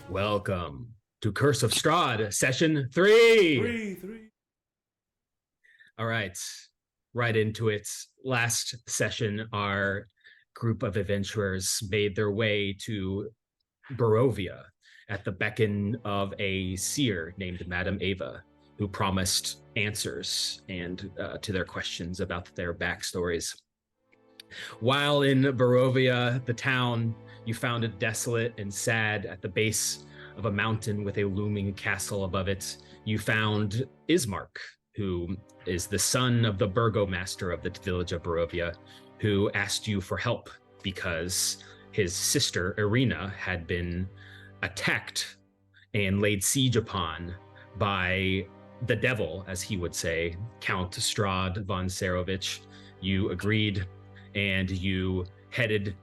Welcome to Curse of Strahd, session 3. Three. All right, right into it. Last session, our group of adventurers made their way to Barovia at the beckon of a seer named Madame Ava, who promised answers and to their questions about their backstories. While in Barovia, the town, you found it desolate and sad at the base of a mountain with a looming castle above it. You found Ismark, who is the son of the burgomaster of the village of Barovia, who asked you for help because his sister, Irina, had been attacked and laid siege upon by the devil, as he would say, Count Strahd von Serovich. You agreed, and you headed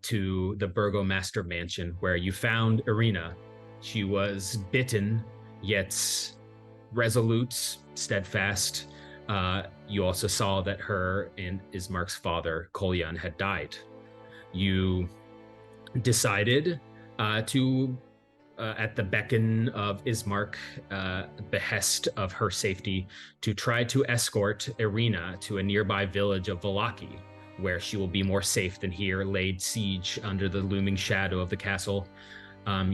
to the burgomaster mansion, where you found Irina. She was bitten, yet resolute, steadfast. You also saw that her and Ismark's father, Cullinan, had died. You decided to, at the beckon of Ismark, behest of her safety, to try to escort Irina to a nearby village of Valaki, where she will be more safe than here, laid siege under the looming shadow of the castle. On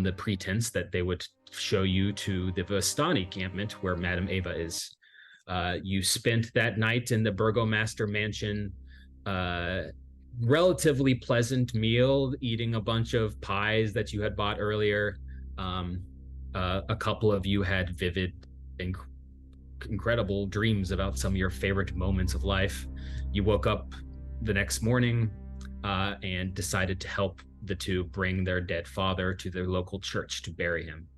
the pretense that they would show you to the Vistani encampment where Madame Ava is. You spent that night in the burgomaster mansion, relatively pleasant meal, eating a bunch of pies that you had bought earlier. A couple of you had vivid and incredible dreams about some of your favorite moments of life. You woke up the next morning and decided to help the two bring their dead father to their local church to bury him.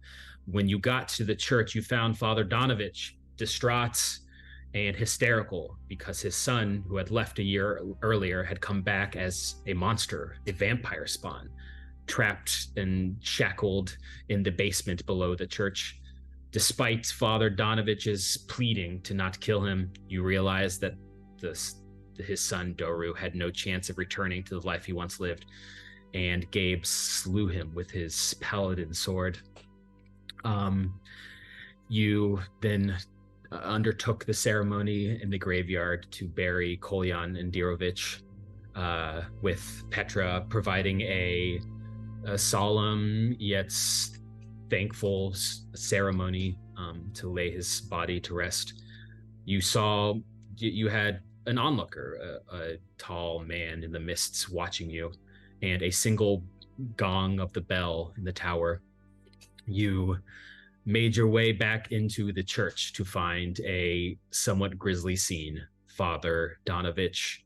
When you got to the church, you found Father Donovich distraught and hysterical because his son, who had left a year earlier, had come back as a monster, a vampire spawn, trapped and shackled in the basement below the church. Despite Father Donovich's pleading to not kill him, you realize that his son Doru had no chance of returning to the life he once lived, and Gabe slew him with his paladin sword. You then undertook the ceremony in the graveyard to bury Kolyan and Dirovich, with Petra providing a solemn yet thankful ceremony to lay his body to rest. You had an onlooker, a tall man in the mists watching you, and a single gong of the bell in the tower. You made your way back into the church to find a somewhat grisly scene. Father Donovich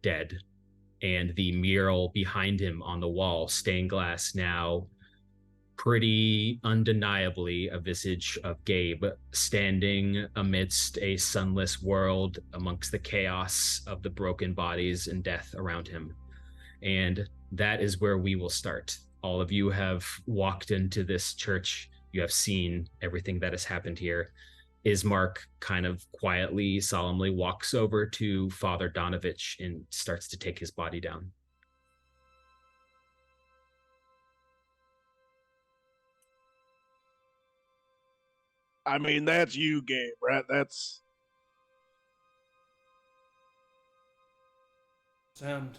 dead, and the mural behind him on the wall, stained glass now, pretty undeniably a visage of Gabe standing amidst a sunless world, amongst the chaos of the broken bodies and death around him. And that is where we will start. All of you have walked into this church. You have seen everything that has happened here. Ismark kind of quietly, solemnly walks over to Father Donovich and starts to take his body down. I mean, that's you, Gabe, right? That's... Sound.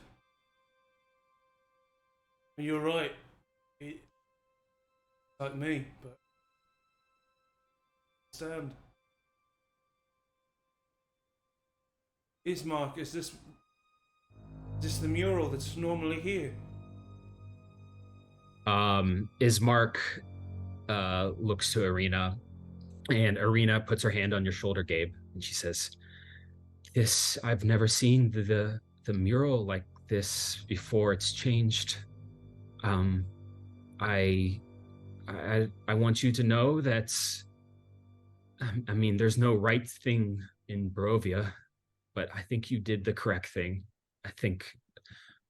You're right. It's like me, but sound. Ismark, is this the mural that's normally here? Ismark looks to Irina, and Irina puts her hand on your shoulder, Gabe, and she says, I've never seen the mural like this before. It's changed. I want you to know that, I mean, there's no right thing in Barovia, but I think you did the correct thing. I think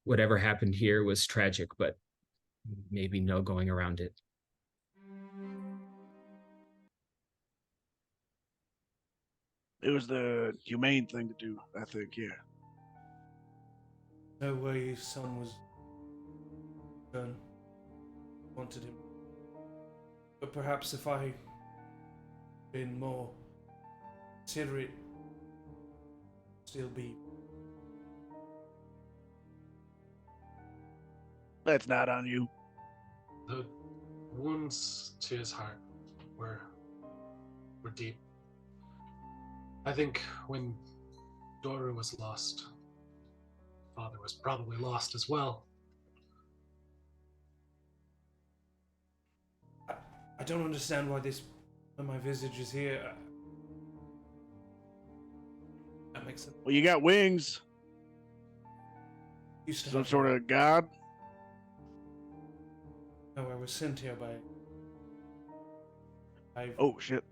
whatever happened here was tragic, but maybe no going around it. It was the humane thing to do, I think, yeah. No way his son was done. wanted him. But perhaps if I been more considerate, still be. That's not on you. The wounds to his heart were deep. I think when Doru was lost, father was probably lost as well. I don't understand why my visage is here. That makes sense. Well, you got wings. Used to Some have sort of god. No, I was sent here by. Oh shit.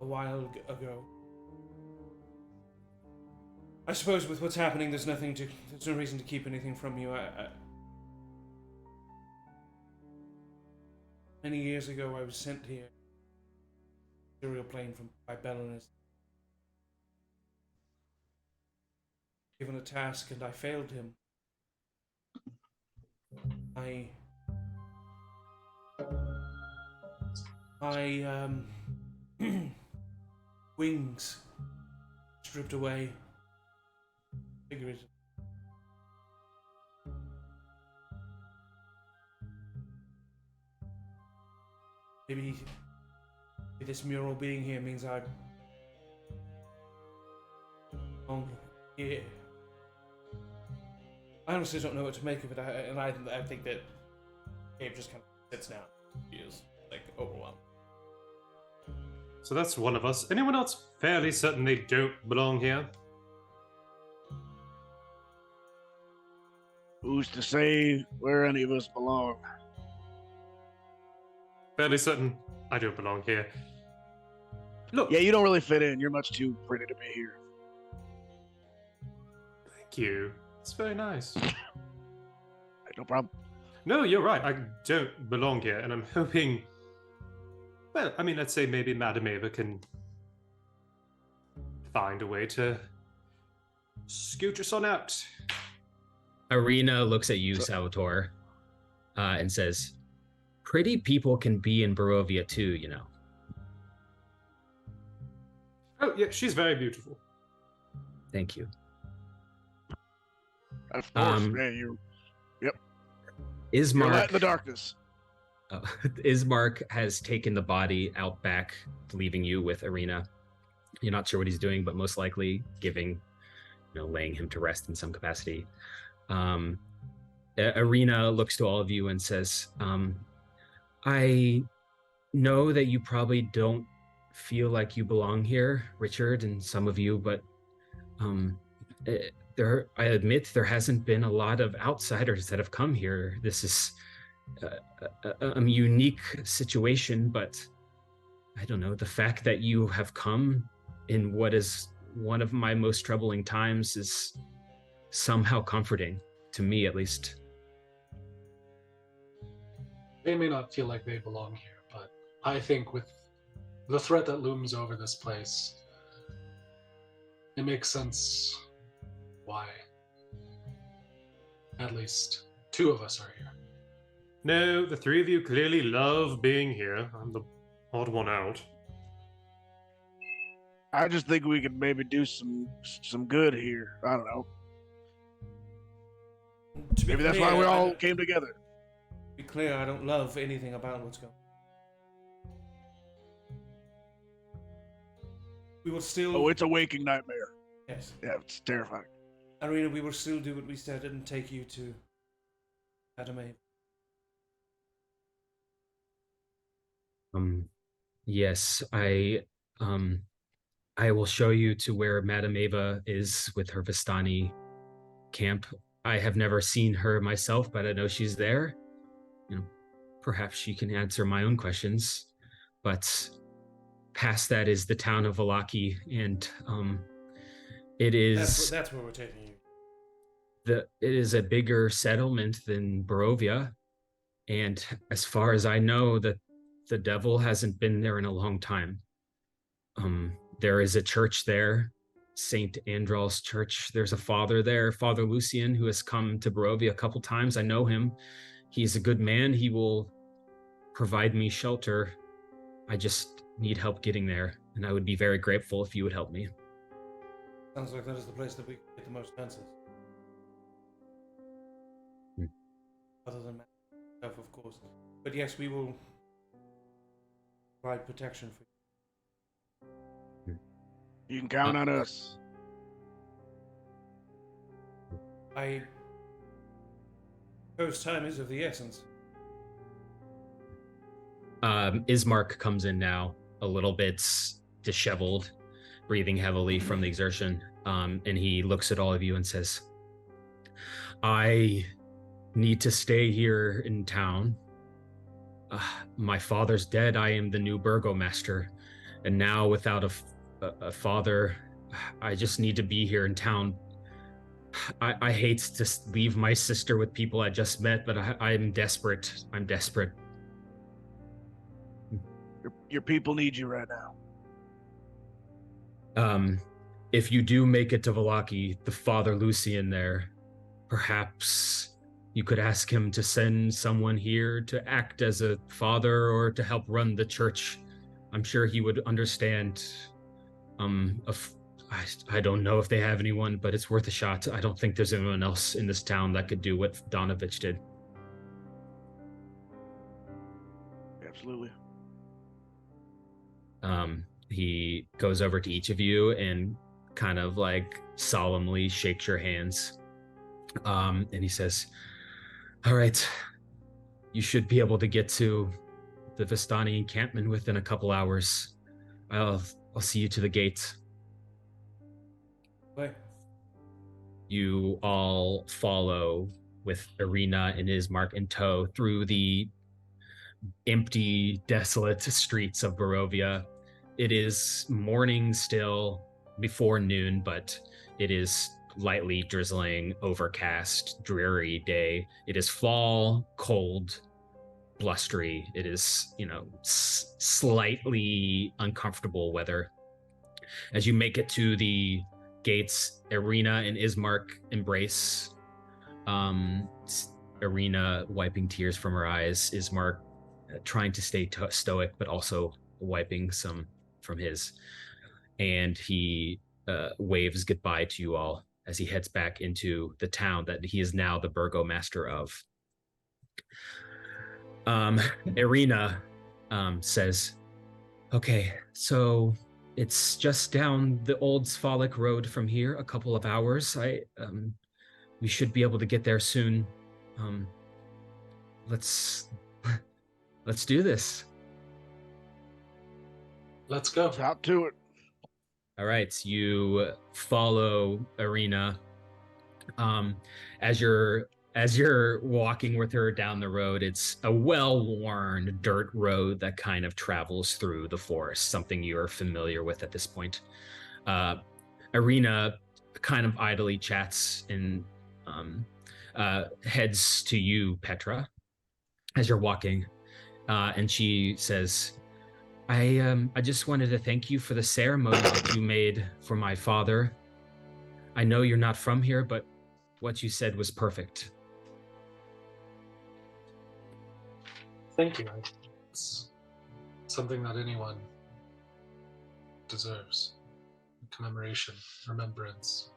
A while ago. I suppose with what's happening, there's no reason to keep anything from you. Many years ago, I was sent here. Serial plane by Belinus. Given a task, and I failed him. Wings stripped away. Figuratively. Maybe this mural being here means I belong here. I honestly don't know what to make of it, and I think that Gabe just kind of sits down. He is like overwhelmed. So that's one of us. Anyone else fairly certain they don't belong here? Who's to say where any of us belong? Fairly certain I don't belong here. Look. Yeah, you don't really fit in. You're much too pretty to be here. Thank you. It's very nice. No problem. No, you're right. I don't belong here, and I'm hoping. Well, I mean, let's say maybe Madame Eva can find a way to scooch us on out. Arena looks at you, Salvatore, and says, "Pretty people can be in Barovia too, you know." Oh, yeah, she's very beautiful. Thank you. Of course, man. You're Ismark, light in the darkness. Ismark has taken the body out back, leaving you with Arena. You're not sure what he's doing, but most likely laying him to rest in some capacity. Arena looks to all of you and says, I know that you probably don't feel like you belong here, Richard, and some of you, but I admit there hasn't been a lot of outsiders that have come here. This is a unique situation, but I don't know, the fact that you have come in what is one of my most troubling times is somehow comforting, to me at least. They may not feel like they belong here, but I think with the threat that looms over this place, it makes sense why at least two of us are here. No, the three of you clearly love being here. I'm the odd one out. I just think we could maybe do some good here. I don't know. Maybe that's why we all came together. To be clear, I don't love anything about what's going on. We will still... Oh, it's a waking nightmare. Yes. Yeah, it's terrifying. Arena, we will still do what we said and take you to Madame. Yes, I will show you to where Madame Eva is with her Vistani camp. I have never seen her myself, but I know she's there. Perhaps she can answer my own questions. But past that is the town of Valaki, and it is... That's where we're taking you. It is a bigger settlement than Barovia, and as far as I know, the devil hasn't been there in a long time. There is a church there, Saint Androl's Church. There's a father there, Father Lucian, who has come to Barovia a couple times. I know him. He's a good man. He will provide me shelter. I just need help getting there, and I would be very grateful if you would help me. Sounds like that is the place that we can get the most answers. Other than myself, of course. But yes, we will provide protection for you. You can count on us. I suppose time is of the essence. Ismark comes in now, a little bit disheveled, breathing heavily from the exertion, and he looks at all of you and says, I need to stay here in town. My father's dead. I am the new burgomaster, and now without a father, I just need to be here in town. I hate to leave my sister with people I just met, but I'm desperate. I'm desperate. Your people need you right now. If you do make it to Valaki, the Father Lucian there, perhaps you could ask him to send someone here to act as a father or to help run the church. I'm sure he would understand. I don't know if they have anyone, but it's worth a shot. I don't think there's anyone else in this town that could do what Donovich did. Absolutely. He goes over to each of you and kind of like solemnly shakes your hands. And he says, all right, you should be able to get to the Vistani encampment within a couple hours. I'll see you to the gate. Wait. You all follow with Irina and Ismark in tow through the empty, desolate streets of Barovia. It is morning still, before noon, but it is lightly drizzling, overcast, dreary day. It is fall, cold, blustery. It is, slightly uncomfortable weather. As you make it to the gates, Irina and Ismark embrace. Irina wiping tears from her eyes, Ismark trying to stay stoic, but also wiping some from his. And he waves goodbye to you all as he heads back into the town that he is now the burgomaster of. Irina says, okay, so it's just down the old Sphalic road from here, a couple of hours. We should be able to get there soon. Let's do this. Let's go. Out to it. All right, you follow Irina. As you're walking with her down the road, it's a well-worn dirt road that kind of travels through the forest, something you're familiar with at this point. Irina kind of idly chats and heads to you, Petra, as you're walking, and she says, I just wanted to thank you for the ceremony that you made for my father. I know you're not from here, but what you said was perfect. Thank you. It's something that anyone deserves. Commemoration, remembrance.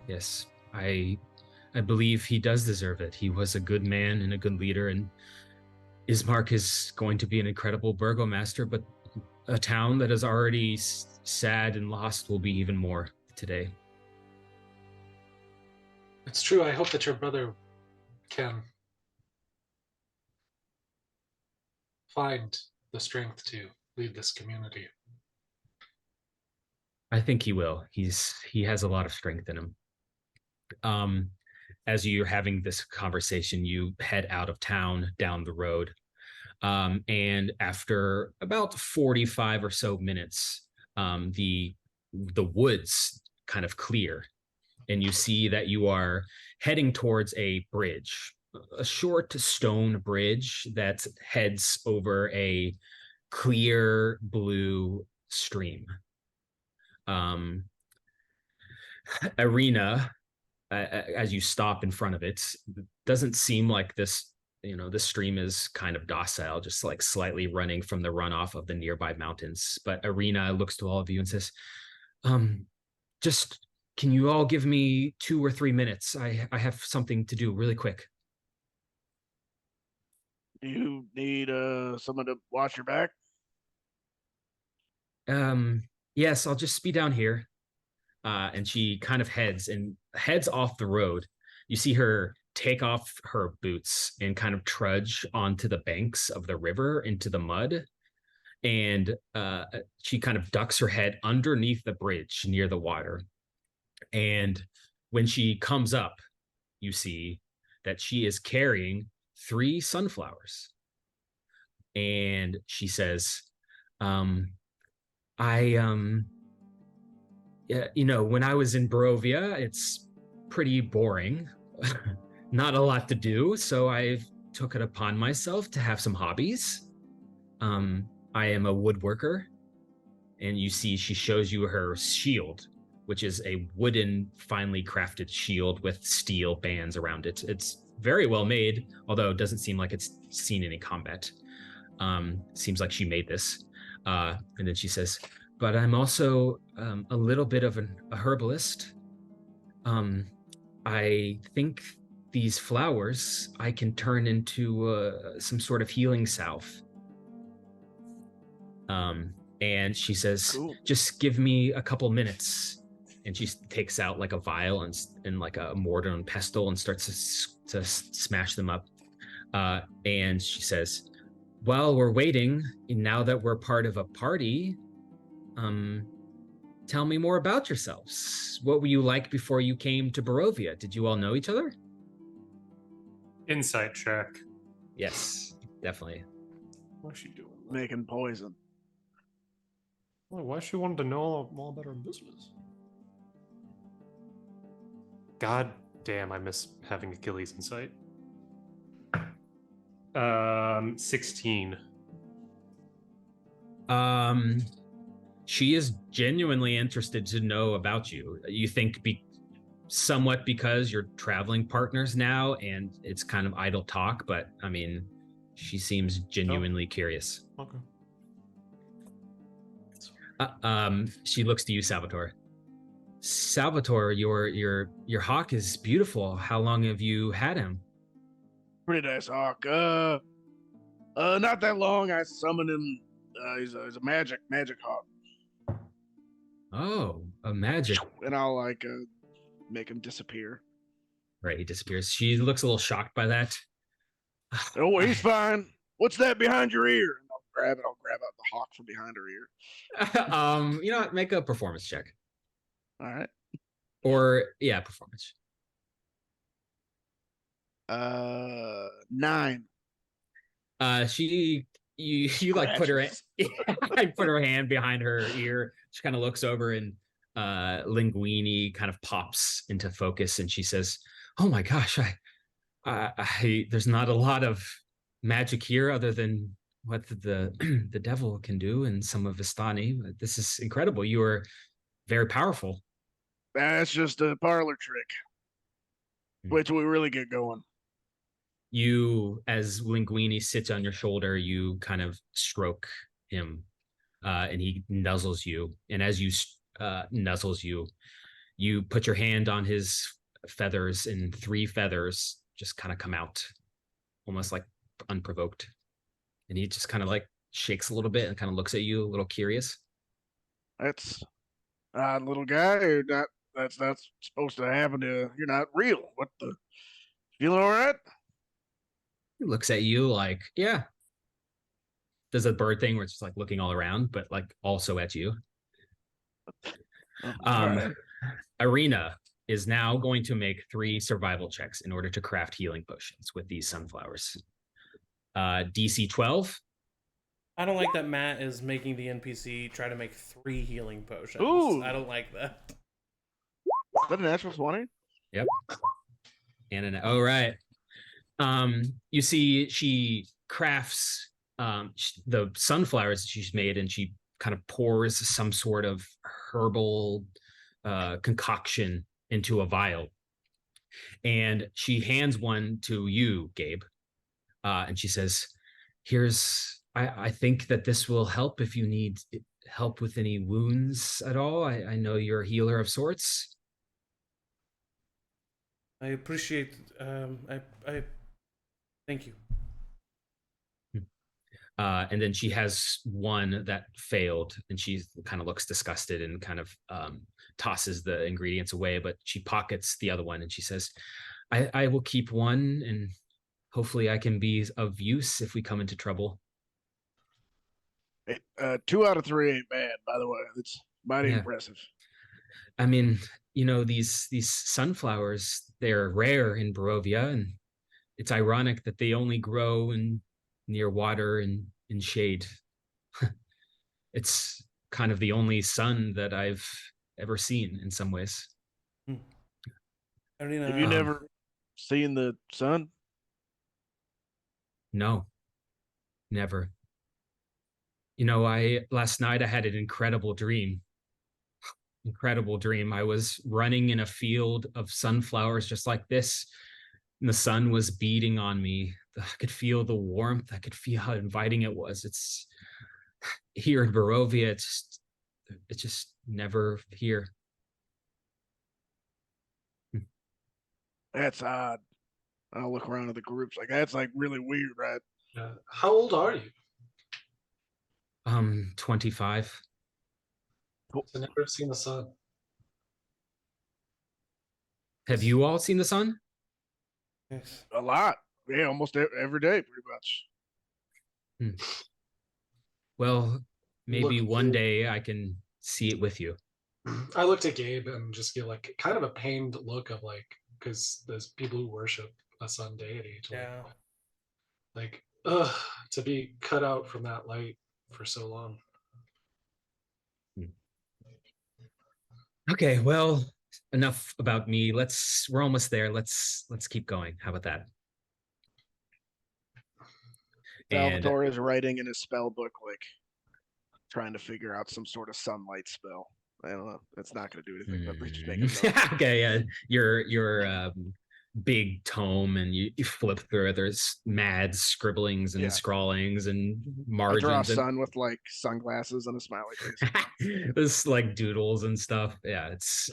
Yes, I believe he does deserve it. He was a good man and a good leader, and Ismark is going to be an incredible burgomaster, but a town that is already sad and lost will be even more today. It's true. I hope that your brother can find the strength to lead this community. I think he will. He has a lot of strength in him. As you're having this conversation, you head out of town down the road. And after about 45 or so minutes, the woods kind of clear, and you see that you are heading towards a bridge, a short stone bridge that heads over a clear blue stream. Irina, as you stop in front of it, doesn't seem like this, this stream is kind of docile, just like slightly running from the runoff of the nearby mountains. But Arena looks to all of you and says, just, can you all give me 2 or 3 minutes? I have something to do really quick. Do you need someone to watch your back? Yes, I'll just be down here. And she kind of heads off the road. You see her take off her boots and kind of trudge onto the banks of the river into the mud. And she kind of ducks her head underneath the bridge near the water. And when she comes up, you see that she is carrying 3 sunflowers. And she says, when I was in Barovia, it's pretty boring. Not a lot to do, so I've took it upon myself to have some hobbies. I am a woodworker, and you see she shows you her shield, which is a wooden, finely crafted shield with steel bands around it. It's very well made, although it doesn't seem like it's seen any combat. Seems like she made this. And then she says, but I'm also a little bit of a herbalist. I think these flowers I can turn into some sort of healing salve. And she says, cool. Just give me a couple minutes. And she takes out like a vial and like a mortar and pestle and starts to smash them up. And she says, while we're waiting, now that we're part of a party, tell me more about yourselves. What were you like before you came to Barovia? Did you all know each other? Insight check. Yes, definitely. What's she doing? Making poison. Well, why she wanted to know all about her business? God damn, I miss having Achilles insight. 16. She is genuinely interested to know about you. You think somewhat because you're traveling partners now and it's kind of idle talk, but I mean, she seems genuinely curious. Okay. She looks to you, Salvatore. Salvatore, your hawk is beautiful. How long have you had him? Pretty nice hawk. Not that long. I summoned him. He's a magic hawk. Oh, a magic. And I'll make him disappear. Right, he disappears. She looks a little shocked by that. Oh, he's fine. What's that behind your ear? And I'll grab out the hawk from behind her ear. You know what? Make a performance check. All right. Or yeah, performance. 9. You like put her hand behind her ear. She kind of looks over and Linguini kind of pops into focus and she says, oh my gosh, I there's not a lot of magic here other than what the devil can do and some of Vistani. This is incredible. You are very powerful. That's just a parlor trick. Wait till we really get going. You, as Linguini sits on your shoulder, you kind of stroke him, and he nuzzles you. And as you nuzzles you, you put your hand on his feathers, and 3 feathers just kind of come out, almost like unprovoked. And he just kind of like shakes a little bit and kind of looks at you, a little curious. That's odd, little guy. Or not, that's supposed to happen to. You're not real. What the? Feeling all right? He looks at you like, yeah. Does a bird thing where it's just like looking all around, but like also at you. Right. Arena is now going to make 3 survival checks in order to craft healing potions with these sunflowers. DC 12. I don't like that Matt is making the NPC try to make 3 healing potions. Ooh. I don't like that. Is that a natural 20? Yep. And oh, right. You see she crafts the sunflowers she's made, and she kind of pours some sort of herbal concoction into a vial. And she hands one to you, Gabe. And she says, I think that this will help if you need help with any wounds at all. I know you're a healer of sorts. I appreciate. I thank you. And then she has one that failed, and she kind of looks disgusted and kind of tosses the ingredients away, but she pockets the other one and she says, I will keep one, and hopefully I can be of use if we come into trouble. Hey, 2 out of 3 ain't bad, by the way. It's mighty impressive. I mean, these sunflowers, they're rare in Barovia, and it's ironic that they only grow near water and in shade. It's kind of the only sun that I've ever seen in some ways. Arena, Have you never seen the sun? No, never. Last night I had an incredible dream. Incredible dream. I was running in a field of sunflowers just like this, and the sun was beating on me. I could feel the warmth. I could feel how inviting it was. It's here in Barovia. It's just never here. That's odd. I'll look around at the groups. Like, that's like really weird, right? How old are you? 25. I've never seen the sun. Have you all seen the sun? yes. A lot. Yeah, almost every day, pretty much. Well, maybe Look, one day I can see it with you. I looked at Gabe and just get like kind of a pained look of like, because there's people who worship a sun deity. Yeah. Like, to be cut out from that light for so long. Okay, well, enough about me. We're almost there. Let's keep going. How about that? Salvatore is writing in his spell book, like trying to figure out some sort of sunlight spell. I don't know. That's not going to do anything, but just make a note. Okay, yeah. Your big tome, and you flip through it. There's mad scribblings and scrawlings and margins. I draw a and sun with like sunglasses and a smiley face. There's like doodles and stuff. Yeah, it's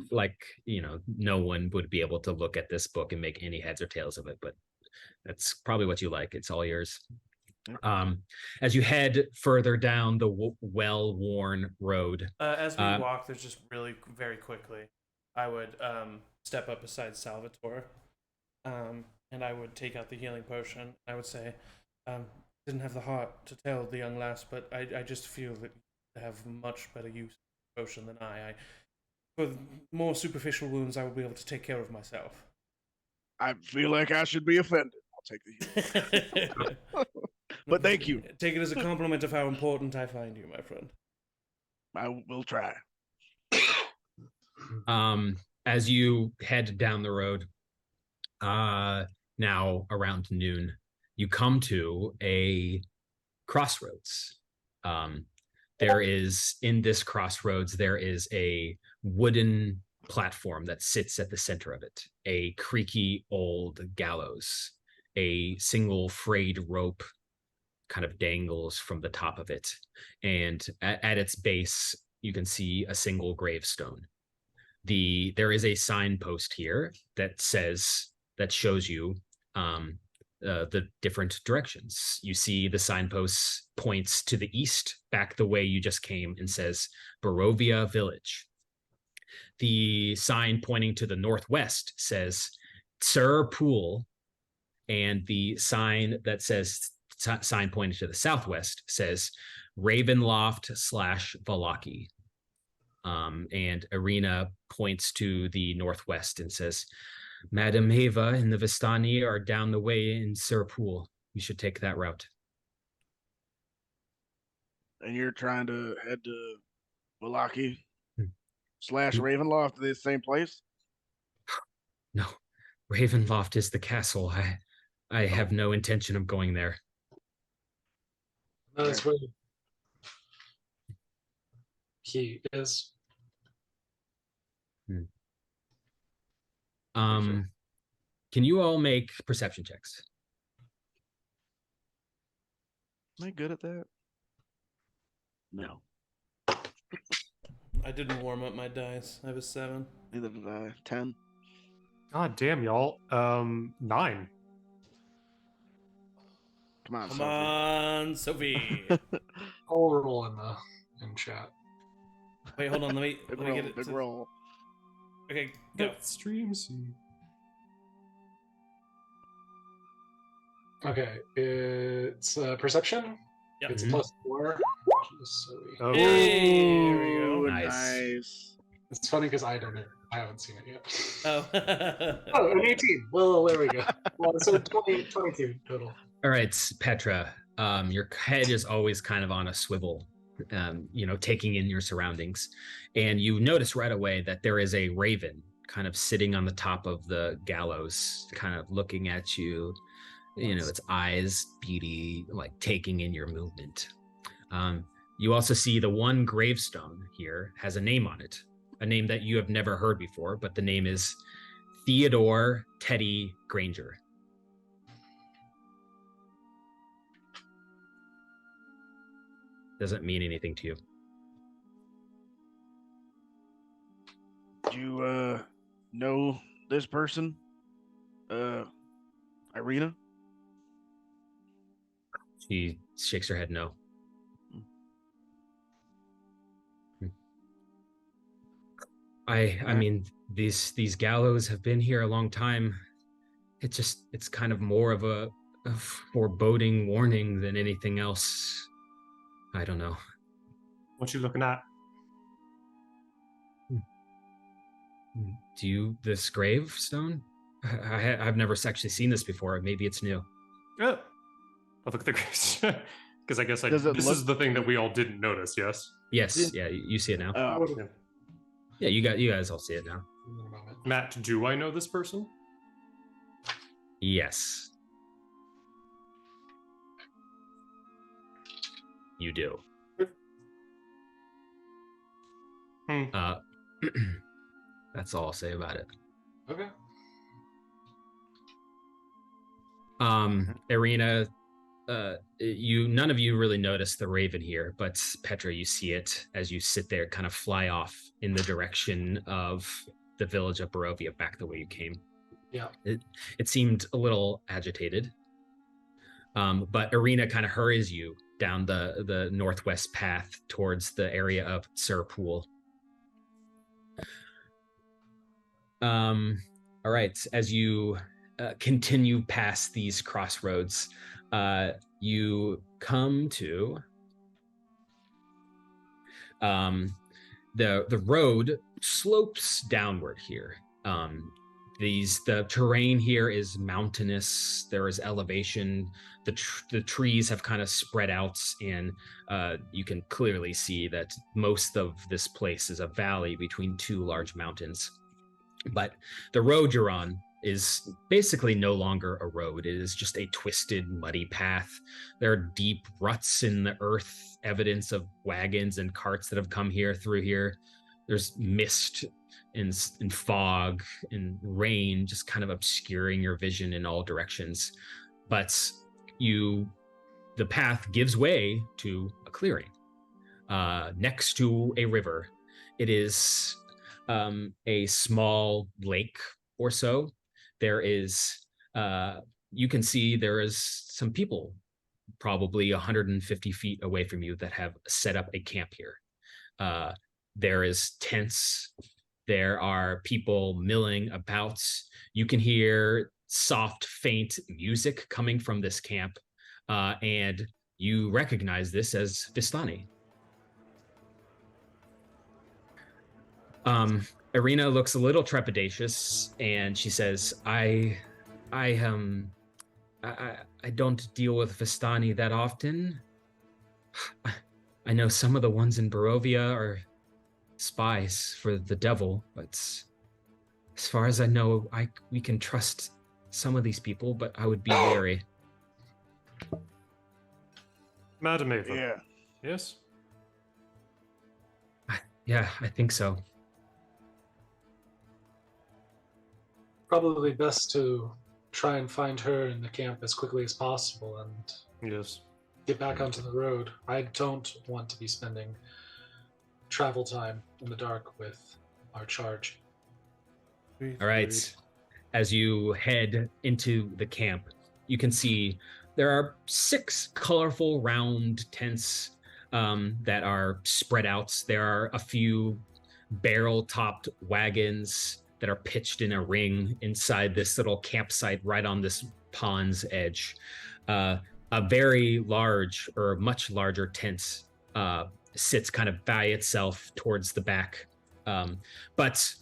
like no one would be able to look at this book and make any heads or tails of it, but that's probably what you like. It's all yours. As you head further down the well-worn road, As we walk, there's just really very quickly, I would step up beside Salvatore, and I would take out the healing potion. I would say, didn't have the heart to tell the young lass, but I just feel that you have much better use of the potion than I. For more superficial wounds, I will be able to take care of myself. I feel like I should be offended. I'll take the healing. But thank you. Take it as a compliment of how important I find you, my friend. I will try. As you head down the road, now around noon, you come to a crossroads. In this crossroads, there is a wooden platform that sits at the center of it, a creaky old gallows. A single frayed rope kind of dangles from the top of it, and at its base you can see a single gravestone. There is a signpost here that shows you the different directions. You see the signpost points to the east, back the way you just came, and says Barovia Village. The sign pointing to the northwest says Sir Pool, and the sign that says sign pointing to the southwest says Ravenloft / Valaki. And Arena points to the northwest and says, Madam Ava and the Vistani are down the way in Sir Pool. You should take that route. And you're trying to head to Valaki / Ravenloft, the same place? No, Ravenloft is the castle. I have no intention of going there. That's where he is. Can you all make perception checks? Am I good at that? No. I didn't warm up my dice. I have a 7. Neither did I. 10. God damn, y'all. 9. Come on, Come Sophie. on, Sophie. I'll roll in chat. Wait, hold on. Let me Big get roll, it. big roll. Okay, go. Streams. Okay, it's perception. Yep. It's Mhm. +4. Just so we... Oh, Hey, there we go. Ooh, Nice. nice. It's funny because I haven't seen it yet. Oh. Oh, an 18. Well, there we go. Well, so 22 total. All right, Petra. Your head is always kind of on a swivel, taking in your surroundings, and you notice right away that there is a raven kind of sitting on the top of the gallows, kind of looking at you. Its eyes beady, like taking in your movement. You also see the one gravestone here has a name on it, a name that you have never heard before, but the name is Theodore Teddy Granger. Doesn't mean anything to you. Do you know this person? Irina? She shakes her head no. I mean, these gallows have been here a long time. It's kind of more of a foreboding warning than anything else. I don't know. What you looking at? This gravestone? I've never actually seen this before. Maybe it's new. Oh, I'll look at the graves. Because I guess Does it this look- is the thing that we all didn't notice. Yes. Yes, yeah, you see it now. Yeah. Yeah, you guys all see it now. Matt, do I know this person? Yes. You do. That's all I'll say about it. Okay. Irina, none of you really notice the raven here, but Petra, you see it as you sit there, kind of fly off in the direction of the village of Barovia, back the way you came. Yeah. It seemed a little agitated, but Irina kind of hurries you down the northwest path towards the area of Surpool. All right, as you continue past these crossroads, you come to the road slopes downward here. The terrain here is mountainous. There is elevation. The trees have kind of spread out, and you can clearly see that most of this place is a valley between two large mountains. But the road you're on is basically no longer a road. It is just a twisted, muddy path. There are deep ruts in the earth, evidence of wagons and carts that have come through here. There's mist and fog and rain just kind of obscuring your vision in all directions. But the path gives way to a clearing next to a river. It is a small lake or so. There is, you can see there is some people probably 150 feet away from you that have set up a camp here. There is tents. There are people milling about. You can hear soft, faint music coming from this camp, and you recognize this as Vistani. Irina looks a little trepidatious, and she says, I don't deal with Vistani that often. I know some of the ones in Barovia are spies for the devil, but as far as I know, we can trust some of these people, but I would be wary. Madam Ava. Yeah. Yes? Yeah, I think so. probably best to try and find her in the camp as quickly as possible and Yes. get back onto the road. I don't want to be spending travel time in the dark with our charge. All right. As you head into the camp, you can see there are 6 colorful round tents that are spread out. There are a few barrel-topped wagons that are pitched in a ring inside this little campsite right on this pond's edge. A very large or much larger tent sits kind of by itself towards the back. But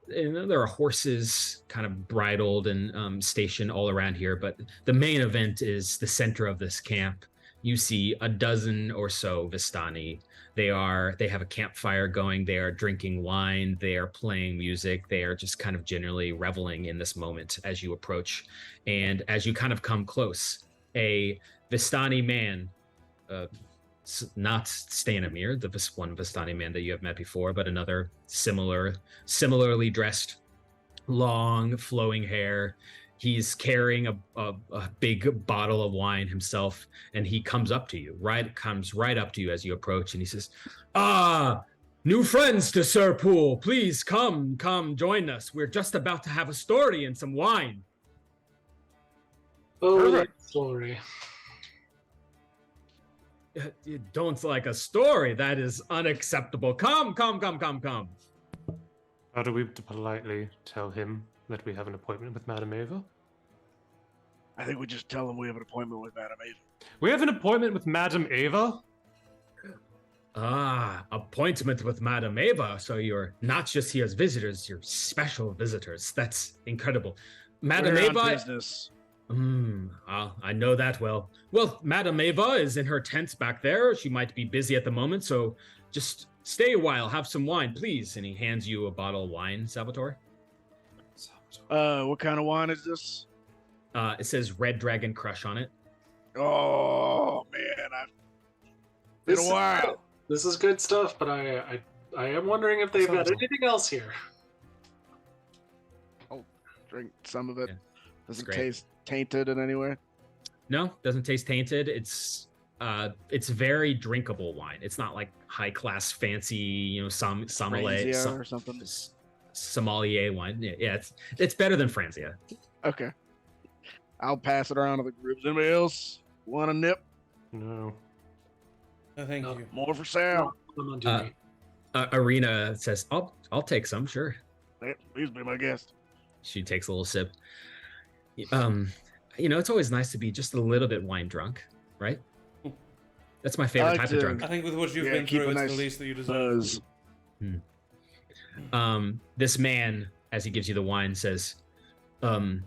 there are horses kind of bridled and stationed all around here. But the main event is the center of this camp. You see a dozen or so Vistani. They have a campfire going. They are drinking wine. They are playing music. They are just kind of generally reveling in this moment as you approach. And as you kind of come close, a Vistani man, not Stanimir, the one Vistani man that you have met before, but another similarly dressed, long flowing hair. He's carrying a big bottle of wine himself, and he comes up to you, comes right up to you as you approach, and he says, new friends to Sir Poole, please come join us. We're just about to have a story and some wine. Oh, that story. You don't like a story? That is unacceptable. Come. How do we politely tell him that we have an appointment with Madame Ava? I think we just tell him we have an appointment with Madame Ava. We have an appointment with Madame Ava? Appointment with Madame Ava. So you're not just here as visitors, you're special visitors. That's incredible. Madame We're Ava. on business. I know that well. Well, Madame Ava is in her tent back there. She might be busy at the moment, so just stay a while, have some wine, please. And he hands you a bottle of wine, Salvatore. What kind of wine is this? It says Red Dragon Crush on it. Oh man, been a while. This is good stuff, but I am wondering if they've got anything else here. I'll drink some of it. Yeah, Does it great. taste tainted in any way? No, doesn't taste tainted. It's very drinkable wine. It's not like high class, fancy, sommelier Franzia or something. Sommelier wine. Yeah, it's better than Franzia. Okay. I'll pass it around to the group. Anybody else want a nip? No. No, thank you. More for Sal. I'm on duty. Arena says, "I'll take some, sure." Please be my guest. She takes a little sip. It's always nice to be just a little bit wine drunk, right? That's my favorite type of drunk. I think with what you've been keep through, a it's nice the least that you deserve. buzz. This man, as he gives you the wine, says, of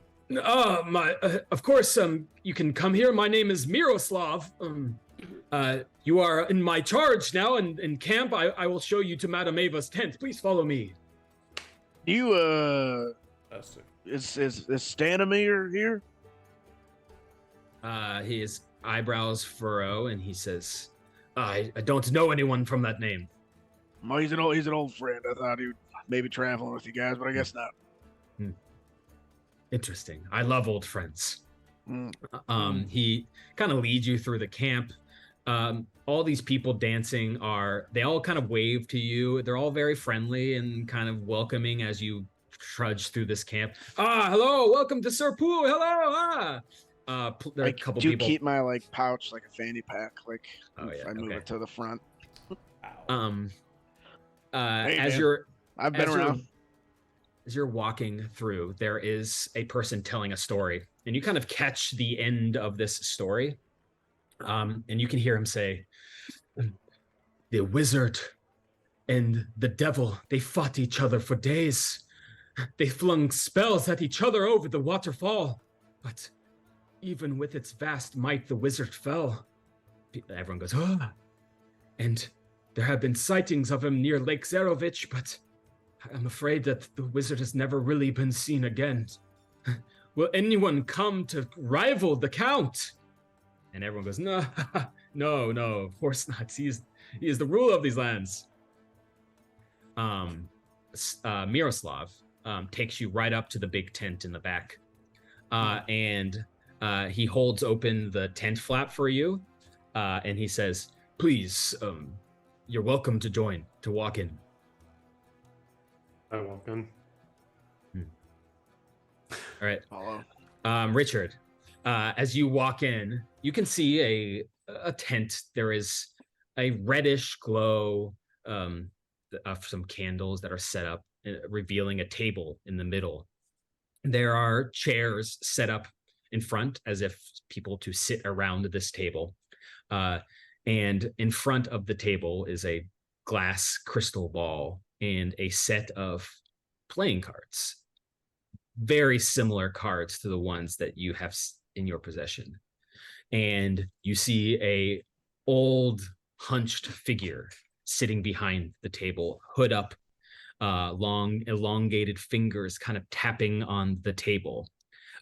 course, you can come here. My name is Miroslav. You are in my charge now in camp. I will show you to Madame Ava's tent. Please follow me. You, Fantastic. is Stanimir here? His eyebrows furrow, and he says, I don't know anyone from that name. Well, he's an old friend. I thought he would maybe traveling with you guys, but I guess not. Interesting. I love old friends. Mm. He kind of leads you through the camp. All these people dancing they all kind of wave to you. They're all very friendly and kind of welcoming as you trudge through this camp. Hello, welcome to Sir Poole. Hello. There are a couple people. Keep my pouch like a fanny pack, yeah, I move it to the front. Hey, as man. I've been around. As you're walking through, there is a person telling a story, and you kind of catch the end of this story. And you can hear him say, the wizard and the devil, they fought each other for days. They flung spells at each other over the waterfall. But even with its vast might, the wizard fell. Everyone goes, And there have been sightings of him near Lake Zarovich, but I'm afraid that the wizard has never really been seen again. Will anyone come to rival the Count? And everyone goes, no, of course not. He is the ruler of these lands. Miroslav, takes you right up to the big tent in the back. And he holds open the tent flap for you, and he says, please, you're welcome to walk in. I walk in. All right. Follow. Richard, as you walk in, you can see a tent. There is a reddish glow of some candles that are set up, revealing a table in the middle. There are chairs set up in front as if people to sit around this table. And in front of the table is a glass crystal ball and a set of playing cards. Very similar cards to the ones that you have in your possession. And you see a old hunched figure sitting behind the table, hood up, long elongated fingers kind of tapping on the table.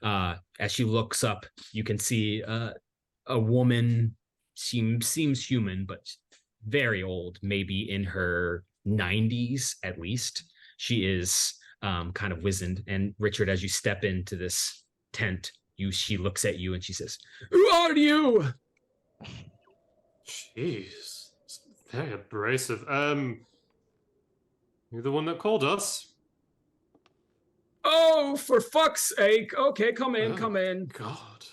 As she looks up, you can see a woman, seems human, but very old, maybe in her 90s at least. She is kind of wizened. And Richard, as you step into this tent, she looks at you and she says, "Who are you?" Jeez, it's very abrasive. You're the one that called us. Oh, for fuck's sake. Okay, come in, Oh, come in. God.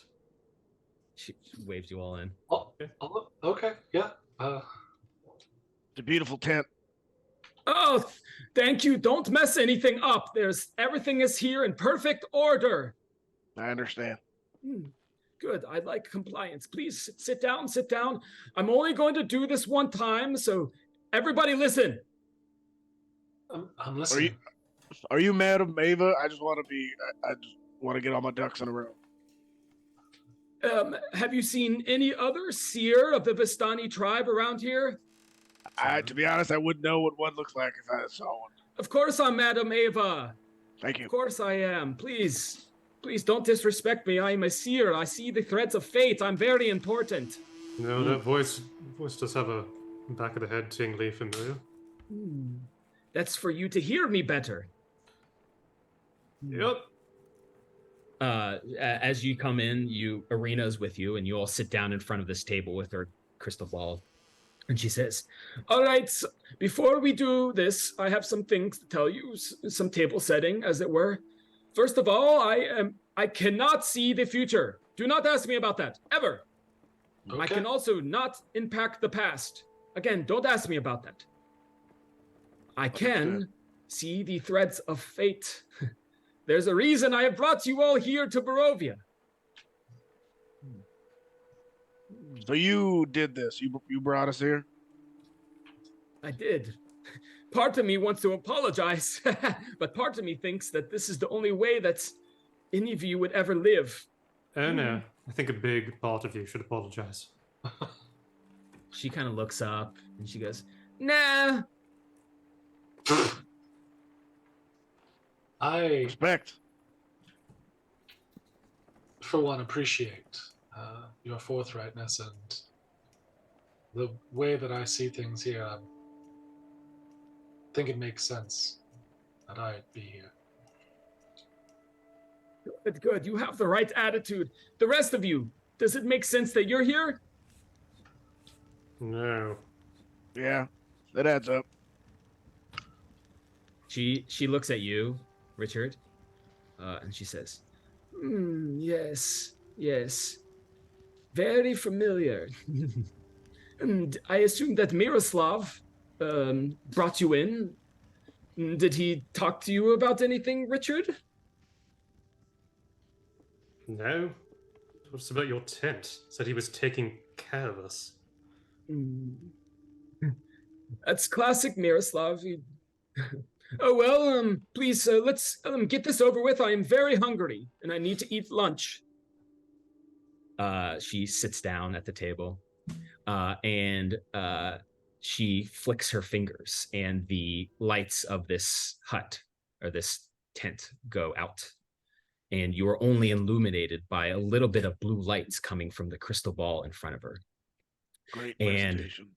She waves you all in. Oh, okay, yeah. It's a beautiful tent. Oh, thank you. Don't mess anything up. Everything is here in perfect order. I understand. Good. I like compliance. Please sit down, sit down. I'm only going to do this one time, so everybody listen. I'm listening. Are you Madam Ava? I just want to get all my ducks in a row. Have you seen any other seer of the Vistani tribe around here? To be honest, I wouldn't know what one looks like if I saw one. Of course I'm Madam Ava. Thank you. Of course I am. Please don't disrespect me. I am a seer. I see the threads of fate. I'm very important. No, that voice does have a back of the head tingly familiar. That's for you to hear me better. Yep. As you come in, Arena's with you, and you all sit down in front of this table with her crystal ball. And she says, all right, before we do this, I have some things to tell you, some table setting, as it were. First of all, I cannot see the future. Do not ask me about that, ever. Okay. I can also not impact the past. Again, don't ask me about that. I can see the threads of fate. There's a reason I have brought you all here to Barovia. So you did this. You brought us here? I did. Part of me wants to apologize, but part of me thinks that this is the only way that any of you would ever live. Oh no, I think a big part of you should apologize. She kind of looks up and she goes, nah. I Respect. For one, appreciate your forthrightness and the way that I see things here. I think it makes sense that I'd be here. Good. You have the right attitude. The rest of you, does it make sense that you're here? No. Yeah, that adds up. She looks at you, Richard, and she says, yes. Very familiar. And I assume that Miroslav brought you in. Did he talk to you about anything, Richard? No. What's about your tent? Said he was taking care of us. That's classic Miroslav. Oh, well, please, let's get this over with. I am very hungry, and I need to eat lunch. She sits down at the table, and she flicks her fingers, and the lights of this hut, or this tent, go out. And you are only illuminated by a little bit of blue lights coming from the crystal ball in front of her. Great presentation.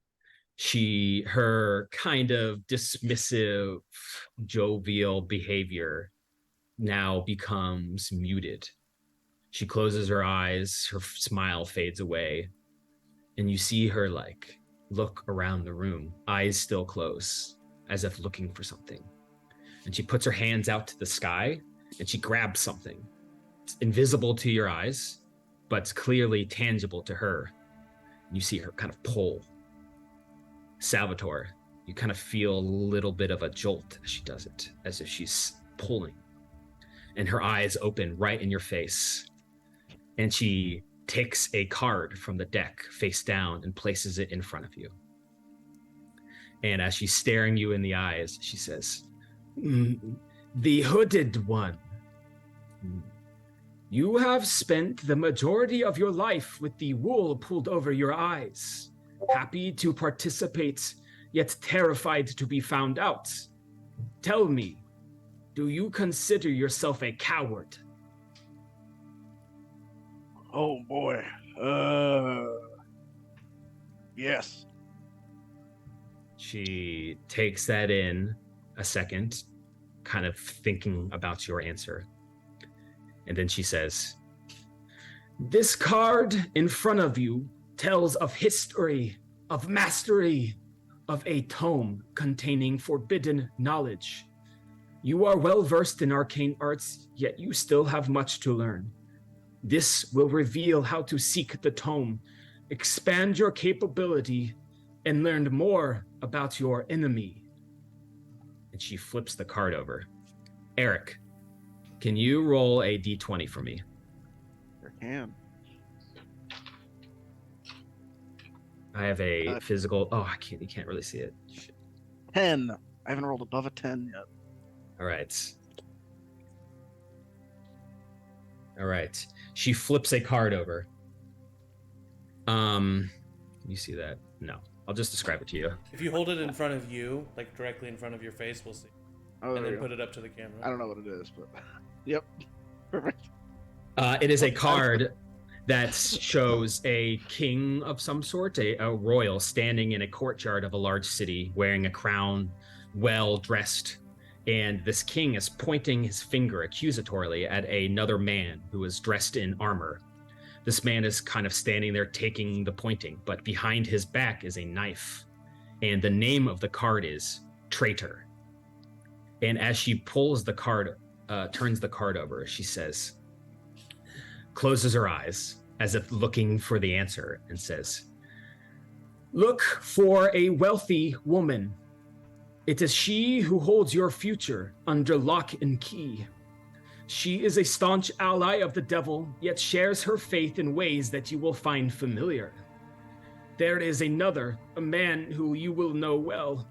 Her kind of dismissive, jovial behavior now becomes muted. She closes her eyes, her smile fades away, and you see her like look around the room, eyes still closed, as if looking for something. And she puts her hands out to the sky and she grabs something. It's invisible to your eyes, but it's clearly tangible to her. You see her kind of pull. Salvatore, you kind of feel a little bit of a jolt as she does it, as if she's pulling. And her eyes open right in your face. And she takes a card from the deck face down and places it in front of you. And as she's staring you in the eyes, she says, "The hooded one. You have spent the majority of your life with the wool pulled over your eyes, happy to participate, yet terrified to be found out. Tell me, do you consider yourself a coward?" Oh boy. Yes. She takes that in a second, kind of thinking about your answer. And then she says, "This card in front of you tells of history, of mastery, of a tome containing forbidden knowledge. You are well versed in arcane arts, yet you still have much to learn. This will reveal how to seek the tome, expand your capability, and learn more about your enemy." And she flips the card over. Eric, can you roll a d20 for me? Sure can. I have a physical. Oh, I can't. You can't really see it. Shit. 10. I haven't rolled above a 10 yet. All right. All right. She flips a card over. Can you see that? No. I'll just describe it to you. If you hold it in front of you, like directly in front of your face, we'll see. Oh, And there then we go. put it up to the camera. I don't know what it is, but yep. Perfect. It is a card that shows a king of some sort, a royal standing in a courtyard of a large city, wearing a crown, well dressed. And this king is pointing his finger accusatorily at another man who is dressed in armor. This man is kind of standing there taking the pointing, but behind his back is a knife. And the name of the card is Traitor. And as she pulls the card, turns the card over, she says, closes her eyes as if looking for the answer, and says, "Look for a wealthy woman. It is she who holds your future under lock and key. She is a staunch ally of the devil, yet shares her faith in ways that you will find familiar. There is another, a man who you will know well.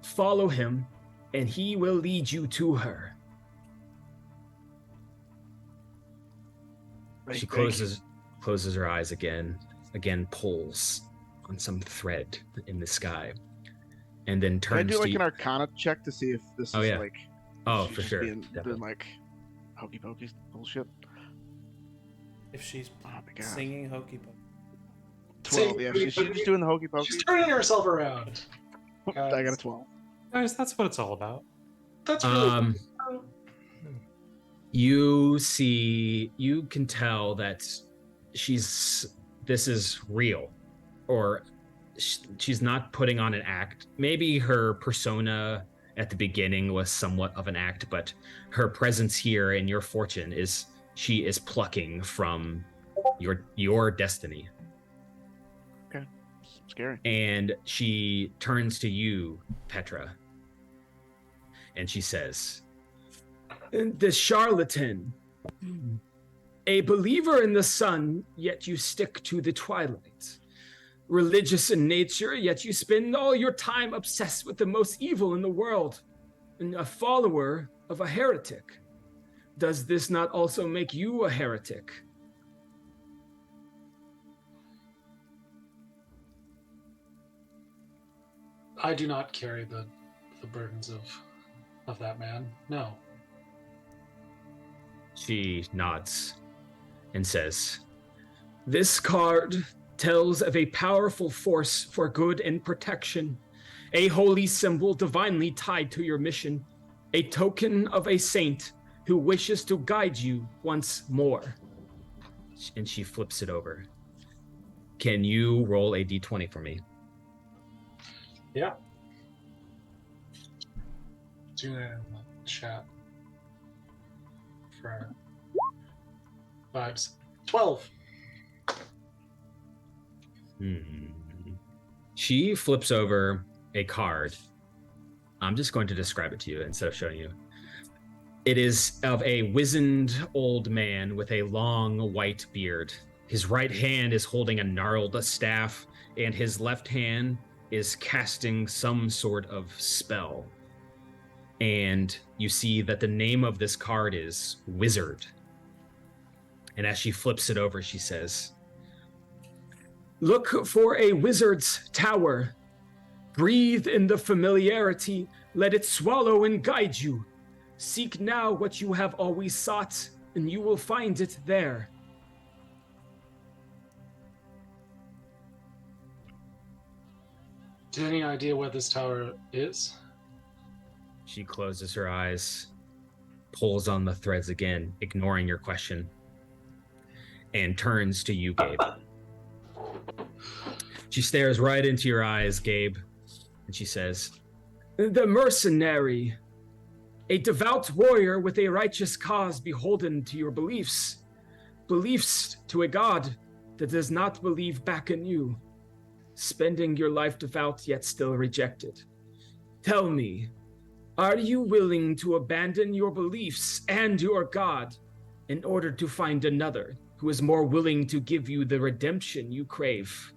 Follow him, and he will lead you to her." She closes her eyes again pulls on some thread in the sky, and then turns. Can I do like an Arcana check to see if this is yeah. like? Oh, she's for just sure. doing like hokey pokey bullshit. If she's Oh my god. singing hokey pokey. 12. Yeah, she's just doing the hokey pokey. She's turning herself around. I got a 12. Guys, that's what it's all about. That's really you can tell that this is real, or she's not putting on an act. Maybe her persona at the beginning was somewhat of an act, but her presence here in your fortune is she is plucking from your destiny. Okay. Scary. And she turns to you, Petra, and she says, "The charlatan, a believer in the sun, yet you stick to the twilight. Religious in nature, yet you spend all your time obsessed with the most evil in the world, and a follower of a heretic. Does this not also make you a heretic?" I do not carry the burdens of that man. No. She nods and says, "This card tells of a powerful force for good and protection, a holy symbol divinely tied to your mission, a token of a saint who wishes to guide you once more. And she flips it over. Can you roll a d20 for me? Yeah. Do that in the chat. For 12. She flips over a card. I'm just going to describe it to you instead of showing you. It is of a wizened old man with a long white beard. His right hand is holding a gnarled staff, and his left hand is casting some sort of spell. And you see that the name of this card is Wizard. And as she flips it over, she says, "Look for a wizard's tower. Breathe in the familiarity. Let it swallow and guide you. Seek now what you have always sought, and you will find it there." Do you have any idea where this tower is? She closes her eyes, pulls on the threads again, ignoring your question, and turns to you, Gabe. She stares right into your eyes, Gabe, and she says, "The mercenary, a devout warrior with a righteous cause beholden to your beliefs. Beliefs to a god that does not believe back in you. Spending your life devout yet still rejected. Tell me, are you willing to abandon your beliefs and your god in order to find another who is more willing to give you the redemption you crave?"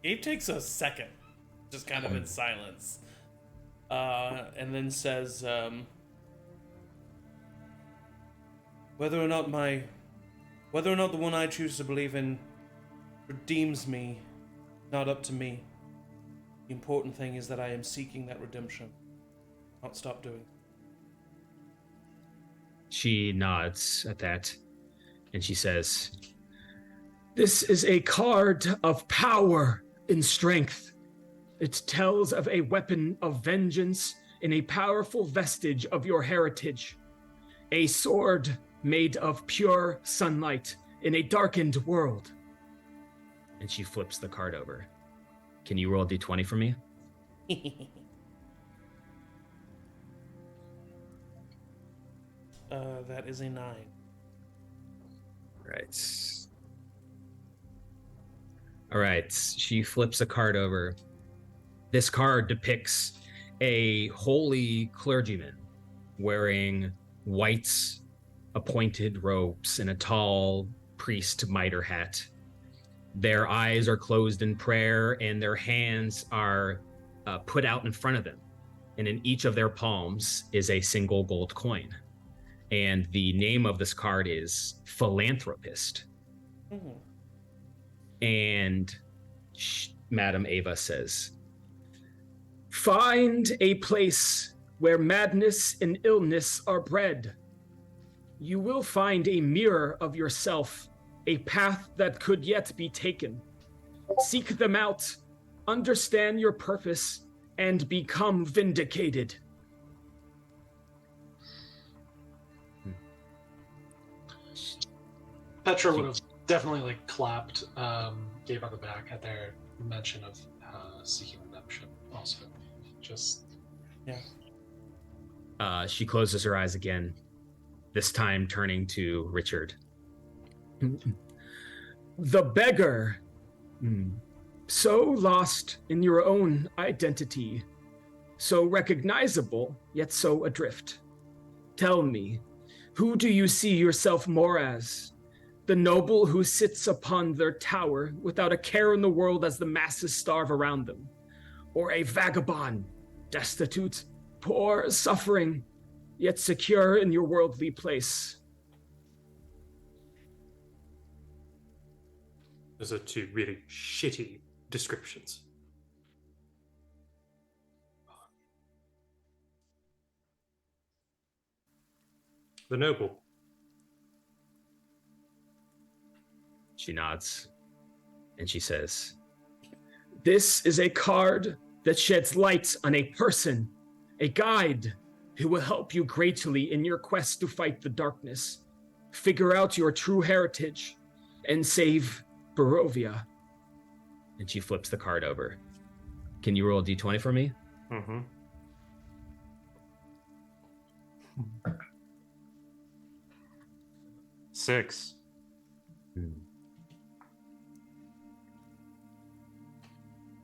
Gabe takes a second, just kind of in silence, and then says, whether or not the one I choose to believe in redeems me, not up to me. The important thing is that I am seeking that redemption. Not stop doing. She nods at that, and she says, "This is a card of power and strength. It tells of a weapon of vengeance and a powerful vestige of your heritage. A sword made of pure sunlight in a darkened world." And she flips the card over. Can you roll a d20 for me? That is a 9. Right. All right. She flips a card over. This card depicts a holy clergyman wearing white appointed robes and a tall priest mitre hat. Their eyes are closed in prayer, and their hands are put out in front of them. And in each of their palms is a single gold coin. And the name of this card is Philanthropist. Mm-hmm. And Madam Ava says, "Find a place where madness and illness are bred. You will find a mirror of yourself, a path that could yet be taken. Seek them out, understand your purpose, and become vindicated." Petra would have definitely clapped Gabe on the back at their mention of seeking redemption. Also, just yeah. She closes her eyes again, this time turning to Richard. "The beggar, so lost in your own identity, so recognizable yet so adrift. Tell me, who do you see yourself more as? The noble who sits upon their tower without a care in the world as the masses starve around them? Or a vagabond, destitute, poor, suffering, yet secure in your worldly place?" Those are two really shitty descriptions. The noble. She nods, and she says, This is a card that sheds light on a person, a guide who will help you greatly in your quest to fight the darkness, figure out your true heritage, and save Barovia. And she flips the card over. Can you roll a d20 for me? Mm-hmm. Six.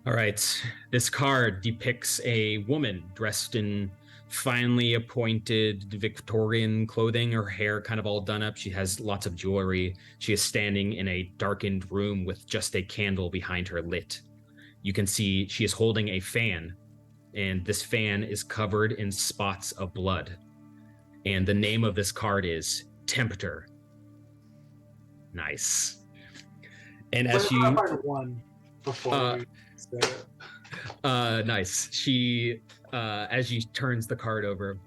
All right. This card depicts a woman dressed in finely appointed Victorian clothing, her hair kind of all done up. She has lots of jewelry. She is standing in a darkened room with just a candle behind her lit. You can see she is holding a fan, and this fan is covered in spots of blood. And the name of this card is Tempter. Nice. And as you one before we say it. Nice. She as she turns the card over,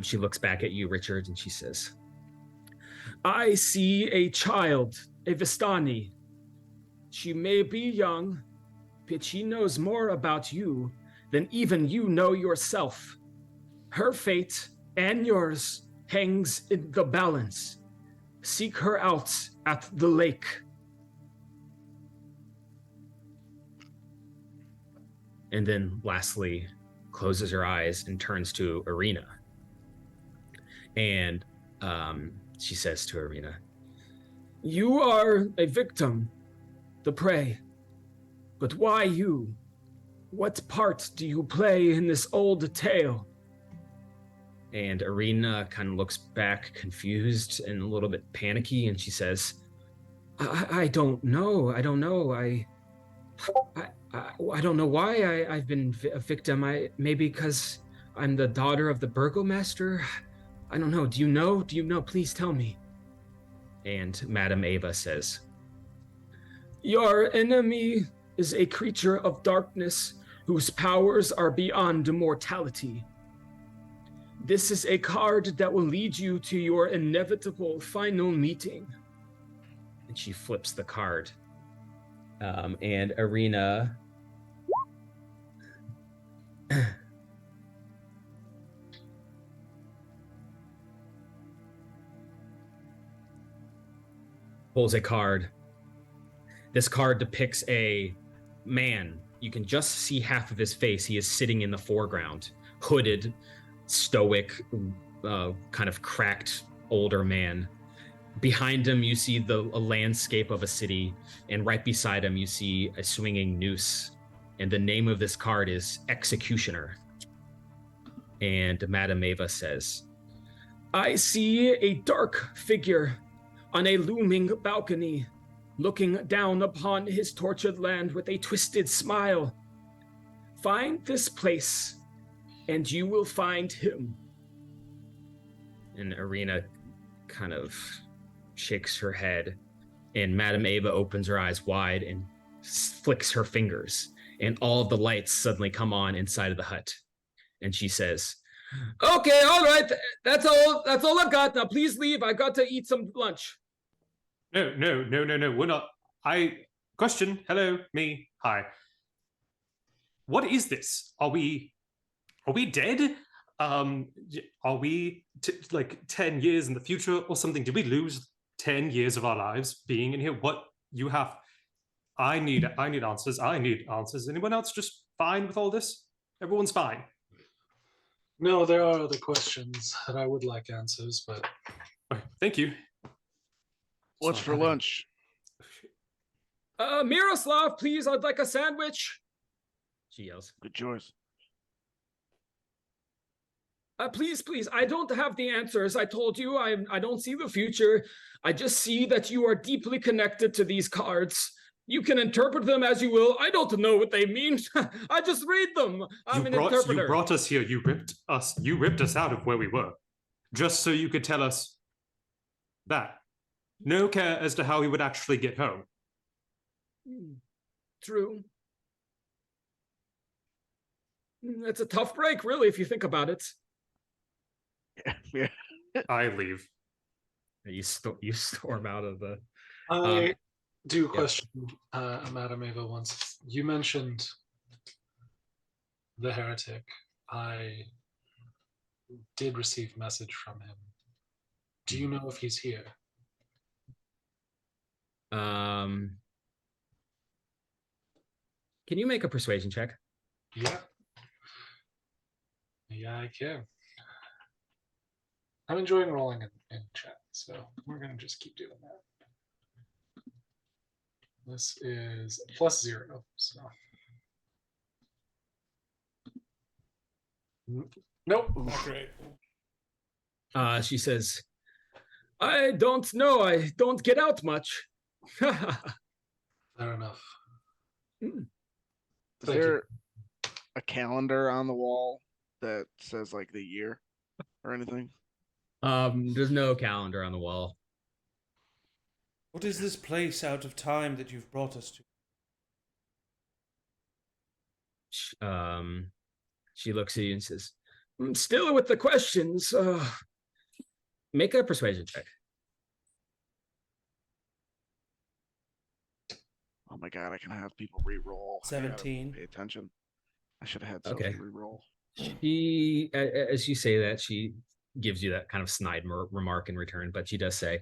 she looks back at you, Richard, and she says, I see a child, a Vistani. She may be young, but she knows more about you than even you know yourself. Her fate and yours hangs in the balance. Seek her out at the lake. And then lastly, closes her eyes and turns to Irina. And she says to Irina, you are a victim, the prey. But why you? What part do you play in this old tale? And Irina kind of looks back confused and a little bit panicky, and she says, I don't know. I don't know. I don't know why I've been a victim. Maybe because I'm the daughter of the burgomaster. I don't know. Do you know? Do you know? Please tell me. And Madame Ava says, your enemy is a creature of darkness whose powers are beyond mortality. This is a card that will lead you to your inevitable final meeting. And she flips the card. And Irina pulls a card. This card depicts a man. You can just see half of his face. He is sitting in the foreground, hooded, stoic, kind of cracked older man. Behind him, you see a landscape of a city, and right beside him, you see a swinging noose. And the name of this card is Executioner. And Madame Ava says, I see a dark figure on a looming balcony, looking down upon his tortured land with a twisted smile. Find this place, and you will find him. And Irina kind of shakes her head, and Madame Ava opens her eyes wide and flicks her fingers, and all of the lights suddenly come on inside of the hut. And she says, okay, all right, that's all I've got. Now please leave. I got to eat some lunch. No, we're not. Question, hello, me, hi. What is this? Are we dead? Are we like 10 years in the future or something? Did we lose 10 years of our lives being in here? What you have? I need answers. I need answers. Anyone else just fine with all this? Everyone's fine. No, there are other questions that I would like answers, but thank you. What's for lunch? Miroslav, please, I'd like a sandwich. She yells. Good choice. Please, I don't have the answers. I told you, I don't see the future. I just see that you are deeply connected to these cards. You can interpret them as you will. I don't know what they mean. I just read them. I'm an interpreter. You brought us here. You ripped us out of where we were, just so you could tell us that. No care as to how we would actually get home. True. It's a tough break, really, if you think about it. Yeah. I leave. You storm out of the. Do question, Madame Ava, once you mentioned the heretic. I did receive message from him. Do you know if he's here? Can you make a persuasion check? Yeah. Yeah, I can. I'm enjoying rolling in chat, so we're going to just keep doing that. This is +0, so. Nope. Not great. She says, I don't know. I don't get out much. Fair enough. Is Thank there a calendar on the wall that says like the year or anything? There's no calendar on the wall. What is this place out of time that you've brought us to? She looks at you and says, still with the questions. Make a persuasion check. Oh my god, I can have people re-roll. I gotta 17. Pay attention. I should have had Sophie Okay. re-roll. She, as you say that, she gives you that kind of snide remark in return, but she does say,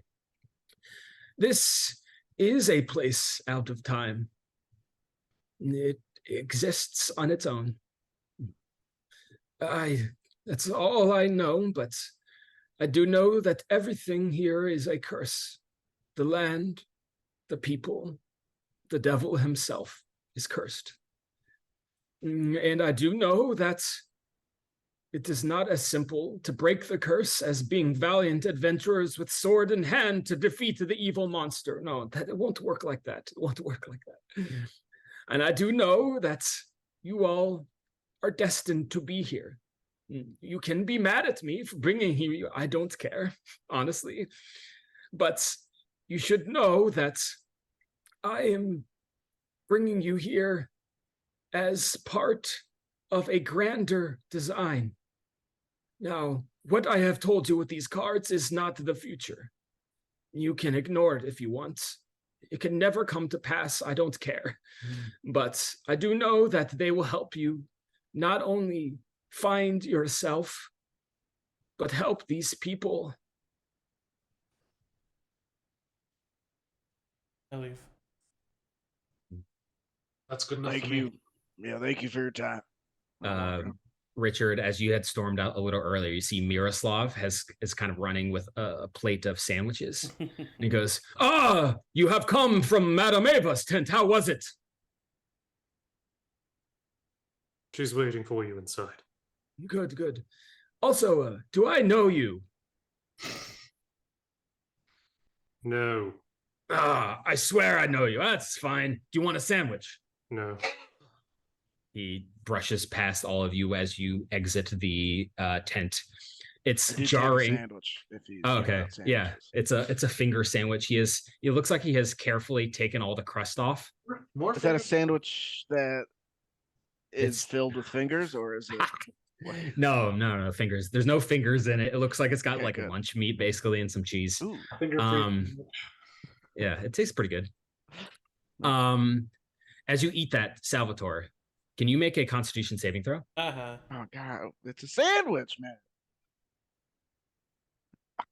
this is a place out of time. It exists on its own. That's all I know, but I do know that everything here is a curse. The land, the people, the devil himself is cursed. And I do know that it is not as simple to break the curse as being valiant adventurers with sword in hand to defeat the evil monster. No, it won't work like that. It won't work like that. And I do know that you all are destined to be here. You can be mad at me for bringing you. I don't care, honestly. But you should know that I am bringing you here as part of a grander design. Now, what I have told you with these cards is not the future. You can ignore it if you want. It can never come to pass. I don't care. But I do know that they will help you not only find yourself, but help these people. I leave. That's good enough Thank for you. me. Yeah, thank you for your time. Richard, as you had stormed out a little earlier, you see Miroslav is kind of running with a plate of sandwiches. And he goes, you have come from Madame Ava's tent. How was it? She's waiting for you inside. Good, good. Also, do I know you? No. I swear I know you. That's fine. Do you want a sandwich? No. He brushes past all of you as you exit the tent. It's I did jarring. take a sandwich, if he's Oh, giving okay. out Yeah, sandwiches. it's a finger sandwich. It looks like he has carefully taken all the crust off. More Is that a fingers? sandwich that is It's- filled with fingers, or is it? No fingers. There's no fingers in it. It looks like it's got Okay, like good. lunch meat basically and some cheese. Ooh, Finger-free Um, sandwich. Yeah, it tastes pretty good. As you eat that, Salvatore, can you make a Constitution saving throw? Uh-huh. oh god, it's a sandwich, man.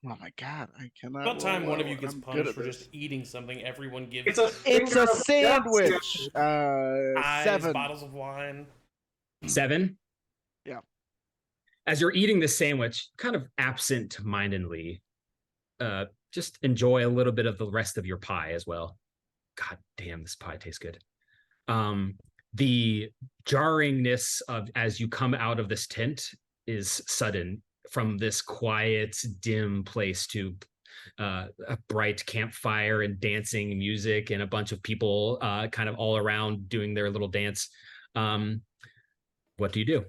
Oh my god, I cannot. About time roll one of well. you gets I'm good punished at for this. just eating something everyone gives. It's a you. It's finger a of death sandwich. Eyes, 7. bottles of wine. 7? Yeah. As you're eating this sandwich, kind of absent-mindedly, just enjoy a little bit of the rest of your pie as well. God damn, this pie tastes good. The jarringness of as you come out of this tent is sudden, from this quiet, dim place to a bright campfire and dancing music and a bunch of people kind of all around doing their little dance. What do you do?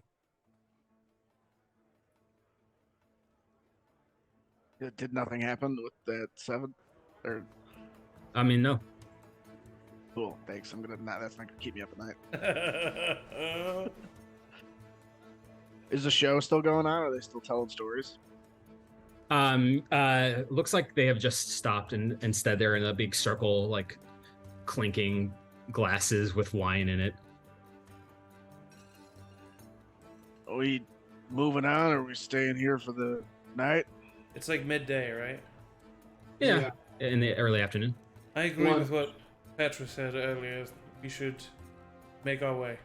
Did nothing happen with that 7? Or I mean, no. cool, thanks. I'm gonna not. That's not gonna keep me up at night. Is the show still going on? Are they still telling stories? Looks like they have just stopped, and instead they're in a big circle, like clinking glasses with wine in it. Are we moving on, or are we staying here for the night? It's like midday, right? Yeah, in the early afternoon. I agree with what Petra said earlier. We should make our way.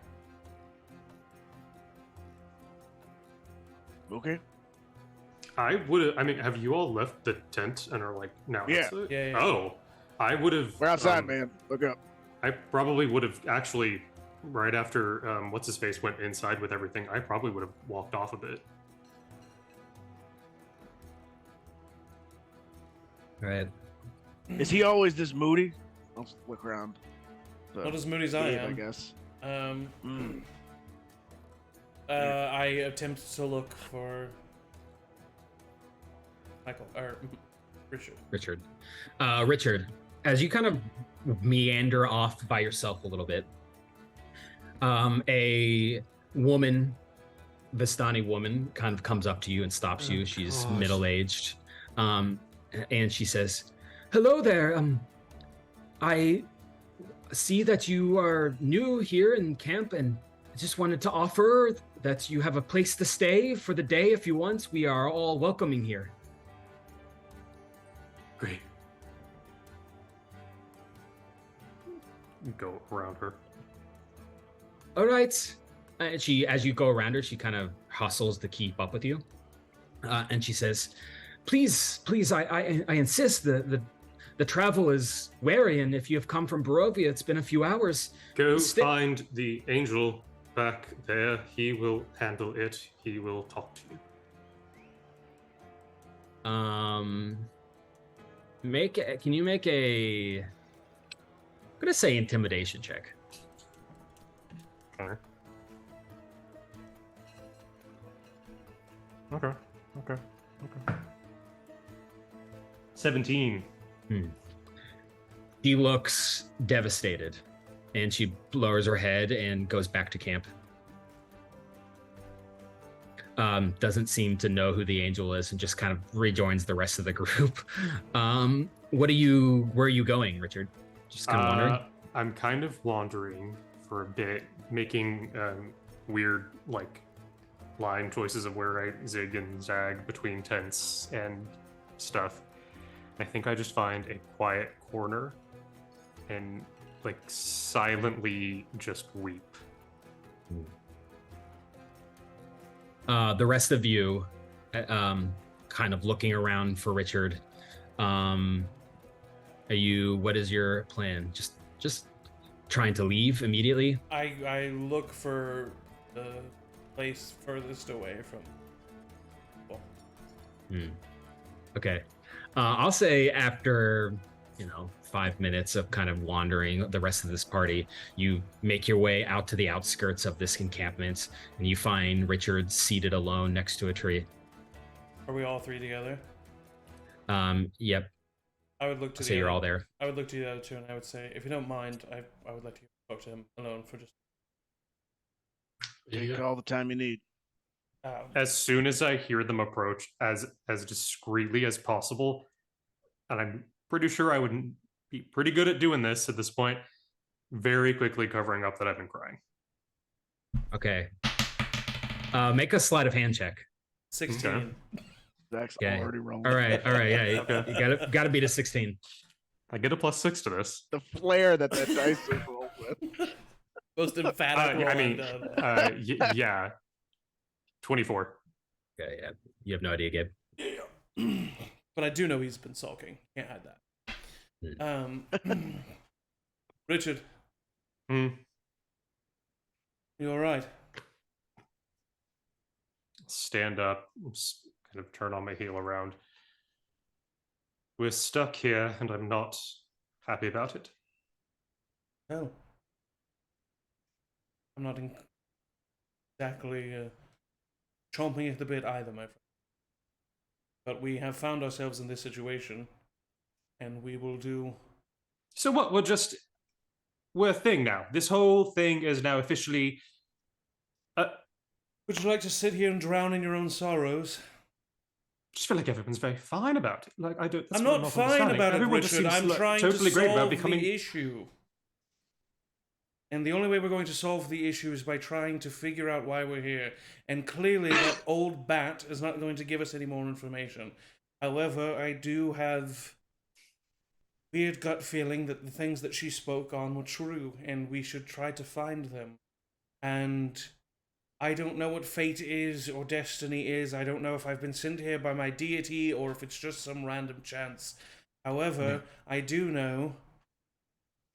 Okay. I would. I mean, have you all left the tent and are like now? Yeah. Yeah. Oh, I would have. We're outside, man. Look up. I probably would have actually, right after what's his face went inside with everything. I probably would have walked off a bit. All right. Is he always this moody? I'll look around. Not as moody as I cave, am. I guess. I attempt to look for Michael or Richard. Richard, as you kind of meander off by yourself a little bit, a woman, Vistani woman, kind of comes up to you and stops you. She's middle-aged, and she says, "Hello there. I see that you are new here in camp, and I just wanted to offer that you have a place to stay for the day if you want. We are all welcoming here." Great. Go around her. All right. And she, as you go around her, she kind of hustles to keep up with you, and she says, "Please, I insist. The travel is wary, and if you have come from Barovia, it's been a few hours. Go find the angel back there. He will handle it. He will talk to you." Can you make a? I'm gonna say intimidation check. Okay. 17. She looks devastated, and she lowers her head and goes back to camp. Doesn't seem to know who the angel is, and just kind of rejoins the rest of the group. Where are you going, Richard? Just kind of wandering? I'm kind of wandering for a bit, making weird line choices of where I zig and zag between tents and stuff. I think I just find a quiet corner and silently just weep. The rest of you, kind of looking around for Richard. What is your plan? Just trying to leave immediately? I look for the place furthest away from people. Okay. I'll say after, 5 minutes of kind of wandering the rest of this party, you make your way out to the outskirts of this encampment, and you find Richard seated alone next to a tree. Are we all three together? Yep. I would look to So you're all there. I would look to the other two, and I would say, if you don't mind, I would like to talk to him alone for just. Take all the time you need. As soon as I hear them approach, as discreetly as possible, and I'm pretty sure I would be pretty good at doing this at this point, very quickly covering up that I've been crying. Okay. Make a sleight of hand check. 16. Okay. Zach's Okay. already rolling. All right. Yeah, you gotta beat a 16. I get a +6 to this. The flair that dice is rolled with. Most emphatic roll I mean, I've done. yeah. 24. Okay, yeah. You have no idea, Gabe. Yeah. But I do know he's been sulking. Can't hide that. Richard. You all right? Stand up, kind of turn on my heel around. We're stuck here, and I'm not happy about it. No. I'm not exactly chomping at the bit either, my friend. But we have found ourselves in this situation, and we will do... So what? We're a thing now. This whole thing is now officially... Would you like to sit here and drown in your own sorrows? I just feel like everyone's very fine about it. Like I don't. That's I'm what not fine about it, Everyone just Richard. seems I'm trying totally to great about solve becoming. the issue. And the only way we're going to solve the issue is by trying to figure out why we're here. And clearly that old bat is not going to give us any more information. However, I do have weird gut feeling that the things that she spoke on were true, and we should try to find them. And I don't know what fate is or destiny is. I don't know if I've been sent here by my deity or if it's just some random chance. However, I do know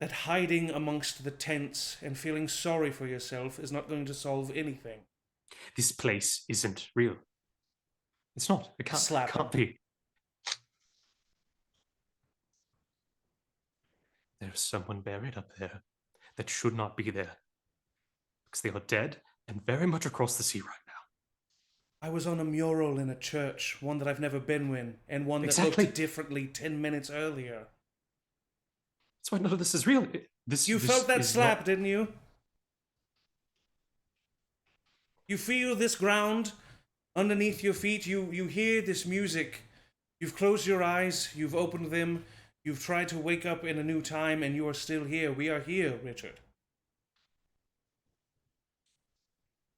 that hiding amongst the tents and feeling sorry for yourself is not going to solve anything. This place isn't real. It's not. It can't be. There's someone buried up there that should not be there. Because they are dead and very much across the sea right now. I was on a mural in a church, one that I've never been in, and one that Exactly. looked differently 10 minutes earlier. That's why none of this is real. You felt that slap, didn't you? You feel this ground underneath your feet. You hear this music. You've closed your eyes. You've opened them. You've tried to wake up in a new time, and you are still here. We are here, Richard.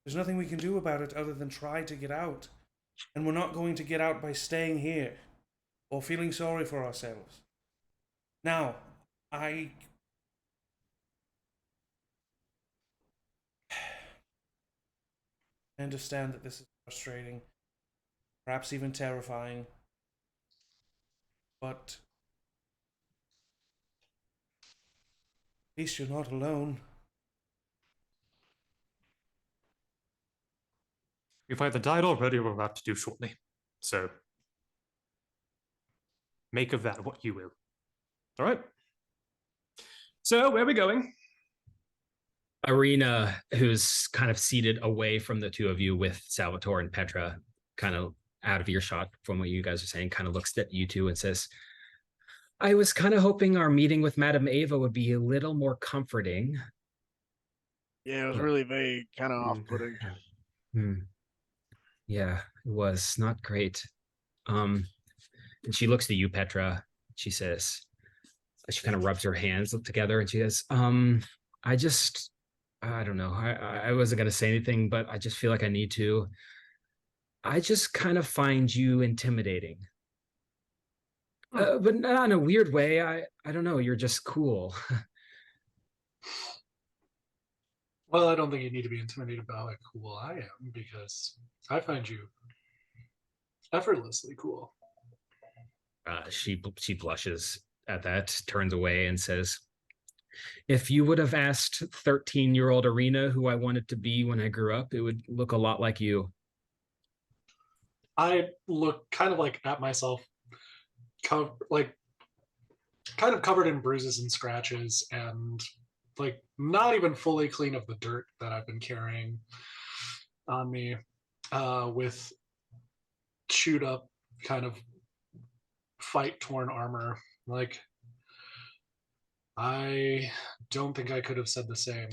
There's nothing we can do about it other than try to get out. And we're not going to get out by staying here or feeling sorry for ourselves. Now, I understand that this is frustrating, perhaps even terrifying, but at least you're not alone. We've either died already or we're about to do shortly. So, make of that what you will. All right? So, where are we going? Irina, who's kind of seated away from the two of you with Salvatore and Petra, kind of out of earshot from what you guys are saying, kind of looks at you two and says, I was kind of hoping our meeting with Madame Ava would be a little more comforting. Yeah, it was really vague, kind of off-putting. Yeah, it was not great. And she looks to you, Petra. She says, she kind of rubs her hands together and she says, I don't know. I wasn't going to say anything, but I just feel like I need to. I just kind of find you intimidating. But not in a weird way. I don't know. You're just cool. Well, I don't think you need to be intimidated by how cool I am, because I find you effortlessly cool. She blushes at that, turns away and says, if you would have asked 13-year-old Irina who I wanted to be when I grew up, it would look a lot like you. I look kind of like at myself, kind of covered in bruises and scratches, and like not even fully clean of the dirt that I've been carrying on me, with chewed up kind of fight torn armor. Like, I don't think I could have said the same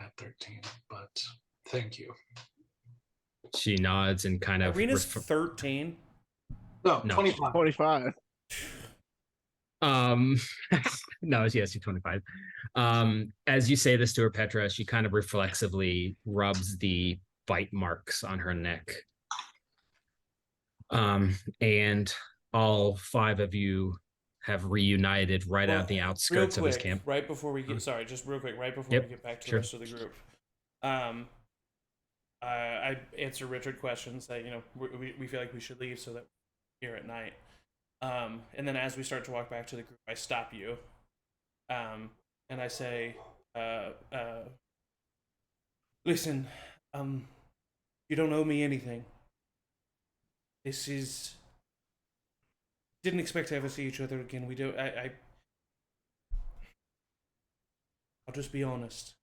at 13, but thank you. She nods and kind of... Irina's 13? No, No. 25. 25. No, yes, she's 25. As you say this to her, Petra, she kind of reflexively rubs the bite marks on her neck. And all five of you have reunited right out the outskirts of his camp. Right before we get just real quick, right before we get back to the rest of the group. I answer Richard questions that, you know, we feel like we should leave so that we're here at night. And then as we start to walk back to the group, I stop you. And I say, listen, you don't owe me anything. This is... Didn't expect to ever see each other again. We don't... I'll just be honest.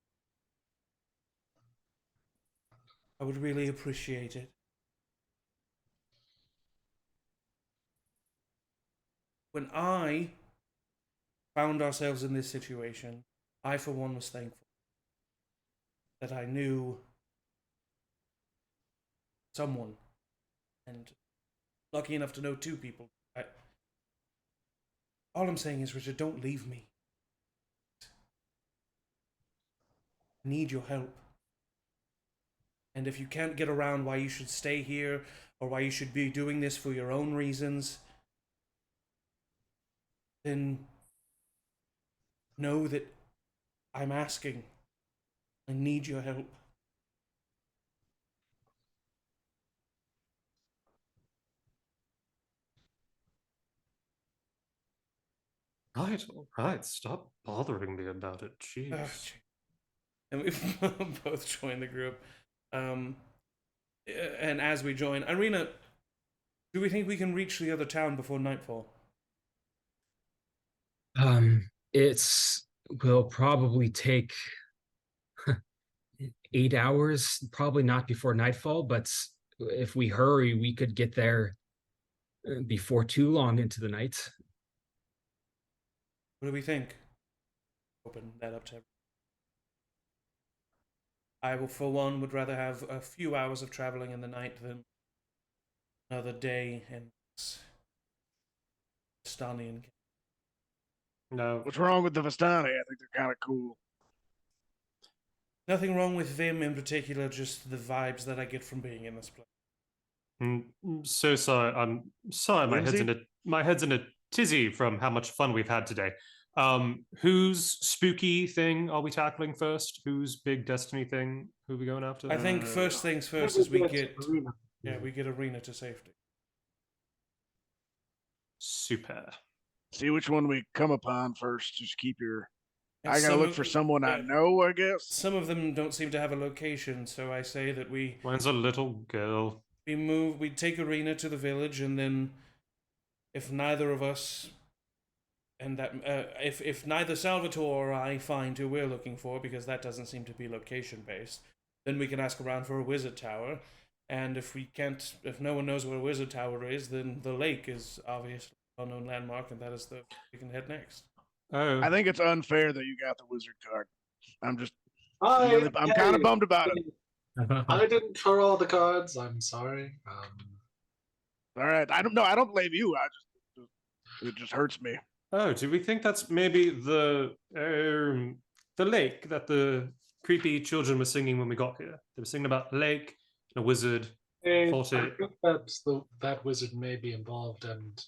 I would really appreciate it. When I found ourselves in this situation, I for one was thankful that I knew someone, and lucky enough to know two people. All I'm saying is, Richard, don't leave me. need your help. And if you can't get around why you should stay here or why you should be doing this for your own reasons, then know that I'm asking. I need your help. All right. Stop bothering me about it. Jeez. And we both join the group. And as we join, Irina, do we think we can reach the other town before nightfall? It's will probably take 8 hours, probably not before nightfall, but if we hurry, we could get there before too long into the night. What do we think? Open that up to everyone. I will, for one, would rather have a few hours of traveling in the night than another day in Vistani. No. What's wrong with the Vistani? I think they're kind of cool. Nothing wrong with them in particular, just the vibes that I get from being in this place. So sorry. I'm sorry. My head's in a tizzy from how much fun we've had today. Whose spooky thing are we tackling first? Whose big destiny thing? Who are we going after? I think first things first is we get Irina to safety. Super. See which one we come upon first. Just keep your. And I gotta some look of- for someone I yeah. know, I guess. Some of them don't seem to have a location, so I say that we Mine's a little girl. we take Irina to the village, and then if neither of us and that if neither Salvatore or I find who we're looking for, because that doesn't seem to be location based, then we can ask around for a wizard tower. And if no one knows where a wizard tower is, then the lake is obviously a well-known landmark, and that is we can head next. Oh. I think it's unfair that you got the wizard card. I'm I'm kind of bummed about it. I didn't draw all the cards. I'm sorry. All right, I don't blame you. It just hurts me. Oh, do we think that's maybe the lake that the creepy children were singing when we got here? They were singing about a lake and a wizard. I Thought it. think that wizard may be involved, and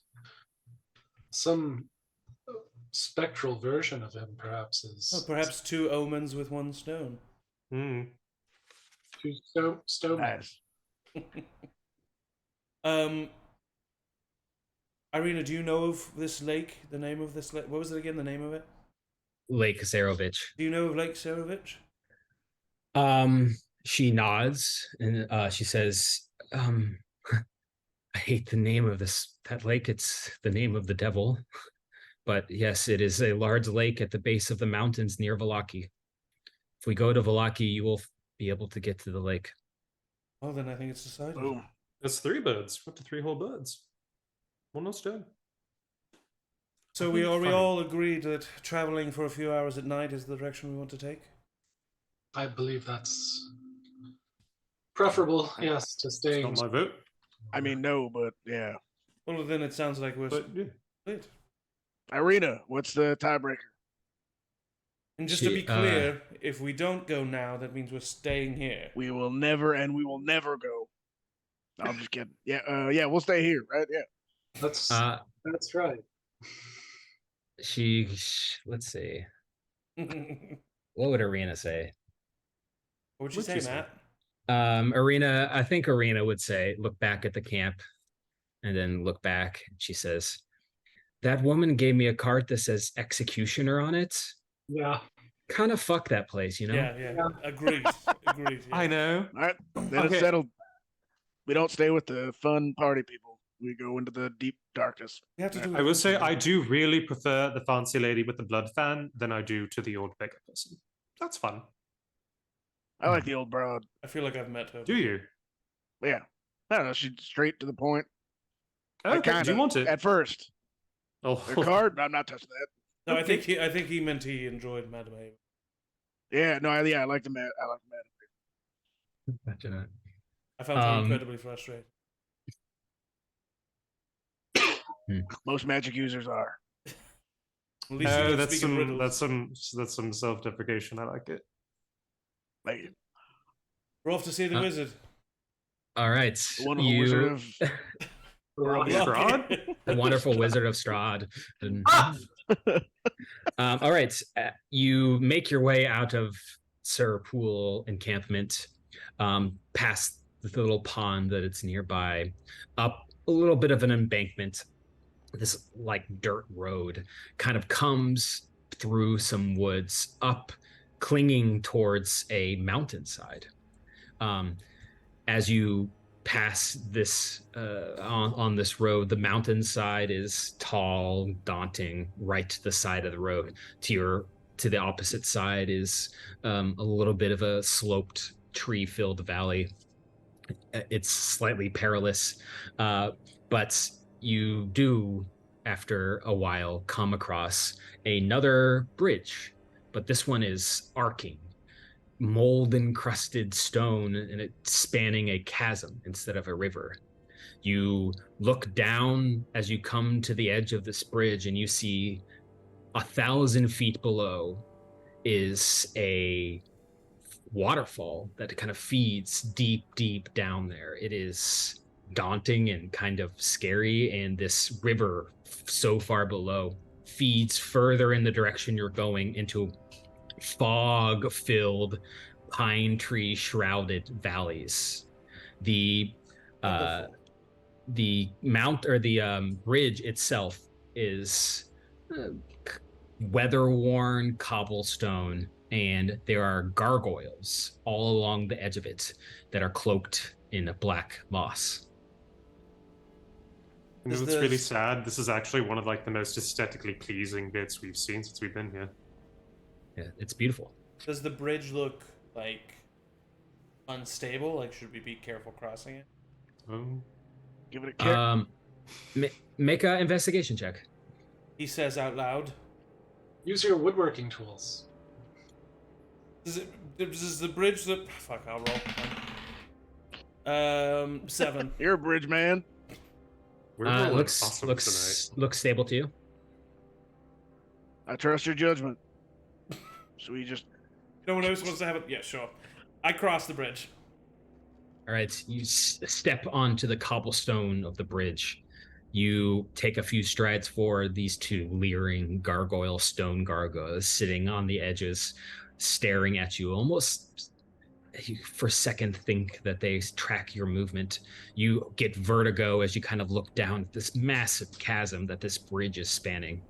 some spectral version of him perhaps is. Oh, perhaps two omens with one stone. Hmm. Two stone. Nice. Irina, do you know of this lake? The name of this lake? What was it again? The name of it? Lake Zarovich. Do you know of Lake Sarovich? She nods and she says, I hate the name of that lake. It's the name of the devil. But yes, it is a large lake at the base of the mountains near Vallaki. If we go to Vallaki, you will be able to get to the lake. Oh, then I think it's decided. Boom. That's 3 birds. What the 3 whole birds? One no stone. So we all agreed that traveling for a few hours at night is the direction we want to take? I believe that's preferable, yes, to It's staying. not my vote. I mean, no, but yeah. Well, then it sounds like we're But yeah. split. Irina, what's the tiebreaker? And just to be clear, if we don't go now, that means we're staying here. We will never go. I'm just kidding. Yeah, we'll stay here, right? Yeah. That's right. Let's see. What would Irina say? What would you say, Matt? Irina, I think Irina would say, look back at the camp and then look back. She says, that woman gave me a card that says executioner on it. Yeah. Kind of fuck that place, you know? Yeah. Agreed. Yeah. I know. All right. Then it's settled. We don't stay with the fun party people. We go into the deep darkness. We have to do I will say I do really prefer the fancy lady with the blood fan than I do to the old beggar person. That's fun. I like the old broad. I feel like I've met her. Do you? Yeah. I don't know. She's straight to the point. Okay, do you want it? At first. Oh. The card, I'm not touching that. No, I think he meant he enjoyed Madame Ava. Yeah, no, I like the man. I like the man. I found her incredibly frustrating. Most magic users are. At least you don't that's speak in riddles. some self-deprecation. I like it. Thank you. We're off to see the wizard. All right. The wonderful wizard of Strahd? The wonderful wizard of Strahd. All right. You make your way out of Sir Pool encampment, past the little pond that it's nearby, up a little bit of an embankment. This like dirt road kind of comes through some woods, up, clinging towards a mountainside. As you pass this on this road, the mountainside is tall, daunting, right to the side of the road. To the opposite side is a little bit of a sloped, tree-filled valley. It's slightly perilous, but you do, after a while, come across another bridge, but this one is arcing, mold-encrusted stone, and it's spanning a chasm instead of a river. You look down as you come to the edge of this bridge, and you see 1,000 feet below is a waterfall that kind of feeds deep down there. It is daunting and kind of scary, and this river so far below feeds further in the direction you're going into fog-filled, pine tree shrouded valleys. The bridge itself is weather-worn cobblestone, and there are gargoyles all along the edge of it that are cloaked in black moss. You know, it's really sad. This is actually one of like the most aesthetically pleasing bits we've seen since we've been here. Yeah, it's beautiful. Does the bridge look like unstable? Like, should we be careful crossing it? Give it a kick. Make an investigation check. He says out loud. Use your woodworking tools. Does the bridge that... Fuck, I'll roll. 7. You're a bridge man. Looks stable to you. I trust your judgment. So we just... No one else wants to have it? Yeah, sure. I cross the bridge. All right, you step onto the cobblestone of the bridge. You take a few strides forward. These two leering stone gargoyles sitting on the edges, staring at you, almost you for a second think that they track your movement. You get vertigo as you kind of look down at this massive chasm that this bridge is spanning.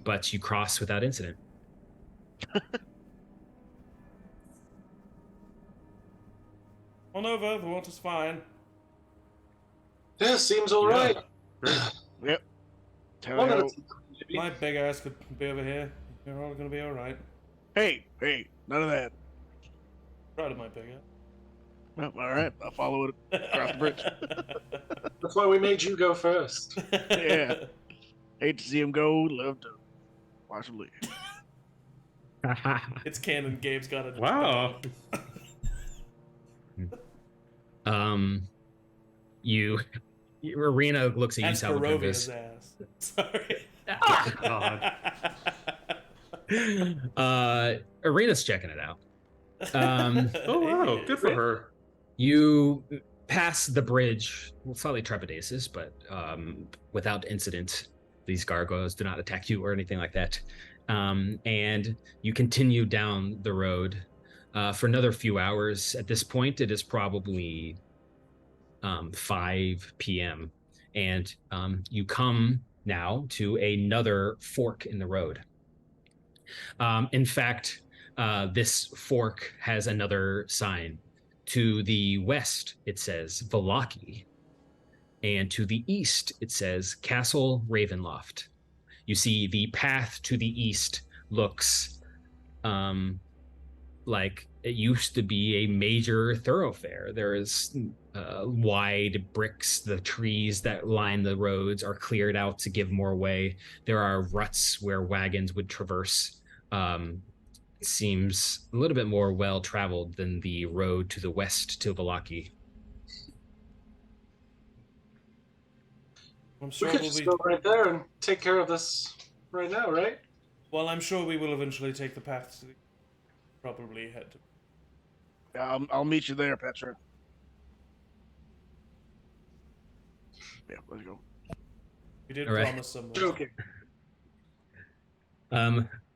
But you cross without incident. On over, the water's fine. Yeah, seems alright. Yep. My big ass could be over here. You're all gonna be alright. Hey, none of that. Proud of my big ass. Well, alright, I'll follow it across the bridge. That's why we made you go first. Yeah. Hate to see him go, love to watch him leave. It's canon. Gabe's got it. Wow. Arena looks at you, Salvatore. Barovia's ass. Sorry. God. Arena's checking it out. Oh wow, good for her. You pass the bridge, slightly trepidations, but without incident. These gargoyles do not attack you or anything like that. And you continue down the road for another few hours. At this point, it is probably 5 p.m. And you come now to another fork in the road. In fact, this fork has another sign. To the west, it says Vallaki. And to the east, it says Castle Ravenloft. You see the path to the east looks like it used to be a major thoroughfare. There is wide bricks. The trees that line the roads are cleared out to give more way. There are ruts where wagons would traverse. It seems a little bit more well-traveled than the road to the west to Vallaki. I'm sure we could just go right there and take care of this right now, right? Well, I'm sure we will eventually take the path to probably head to Yeah, I'll meet you there, Petra. Yeah, let's go. You did All right. promise someone. Joking.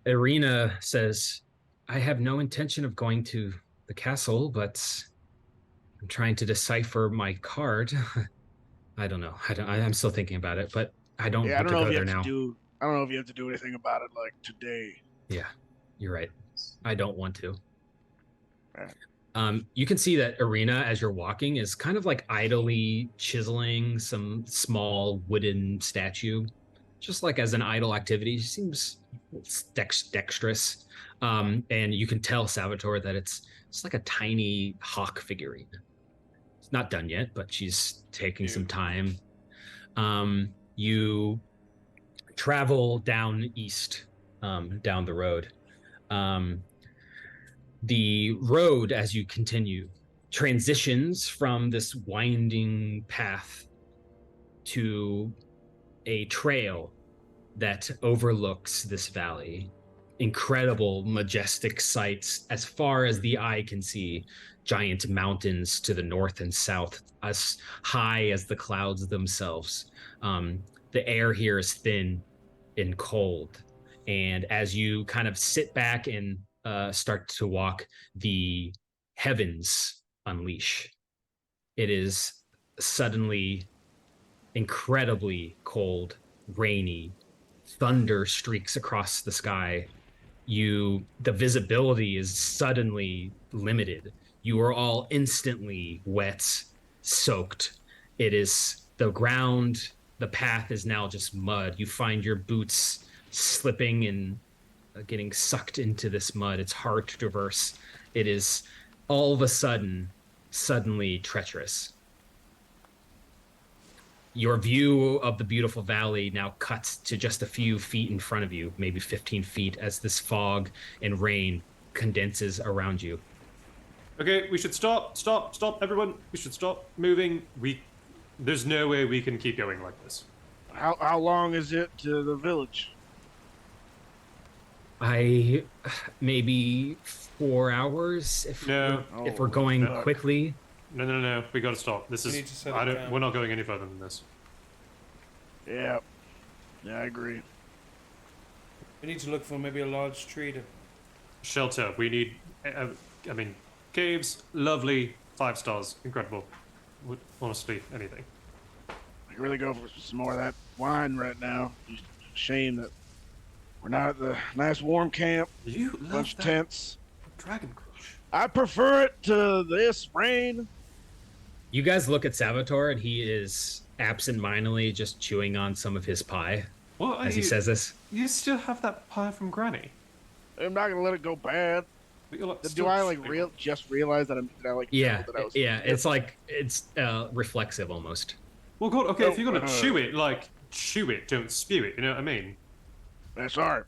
Irina says, I have no intention of going to the castle, but I'm trying to decipher my card. I don't know. I'm still thinking about it, but I don't Yeah, I want don't to know go if you there have now. to do. I don't know if you have to do anything about it like today. Yeah, you're right. I don't want to. Right. You can see that Irina, as you're walking, is kind of like idly chiseling some small wooden statue, just like as an idle activity. She seems dexterous. And you can tell, Salvatore, that it's like a tiny hawk figurine. It's not done yet, but she's taking some time. You travel down east, down the road. The road, as you continue, transitions from this winding path to a trail that overlooks this valley. Incredible, majestic sights as far as the eye can see. Giant mountains to the north and south, as high as the clouds themselves. The air here is thin and cold. And as you kind of sit back and start to walk, the heavens unleash. It is suddenly incredibly cold, rainy. Thunder streaks across the sky. The visibility is suddenly limited. You are all instantly wet, soaked. It is the ground, the path is now just mud. You find your boots slipping and getting sucked into this mud. It's hard to traverse. It is all of a sudden, suddenly treacherous. Your view of the beautiful valley now cuts to just a few feet in front of you, maybe 15 feet, as this fog and rain condenses around you. Okay, we should stop, everyone. We should stop moving. There's no way we can keep going like this. How long is it to the village? Maybe 4 hours if we're going quickly. No. We gotta stop. We're not going any further than this. Yeah, I agree. We need to look for maybe a large tree to... Shelter. We need, caves, lovely, 5 stars, incredible. Honestly, anything. I could really go for some more of that wine right now. Shame that we're not at the nice warm camp. You love bunch of tents. Dragon Crush. I prefer it to this rain. You guys look at Salvatore, and he is absentmindedly just chewing on some of his pie as he says this. You still have that pie from Granny. I'm not gonna let it go bad. Do I just realize that Yeah, that I was it's reflexive almost. Well, God, okay, if you're gonna chew it, chew it, don't spew it. You know what I mean? Sorry.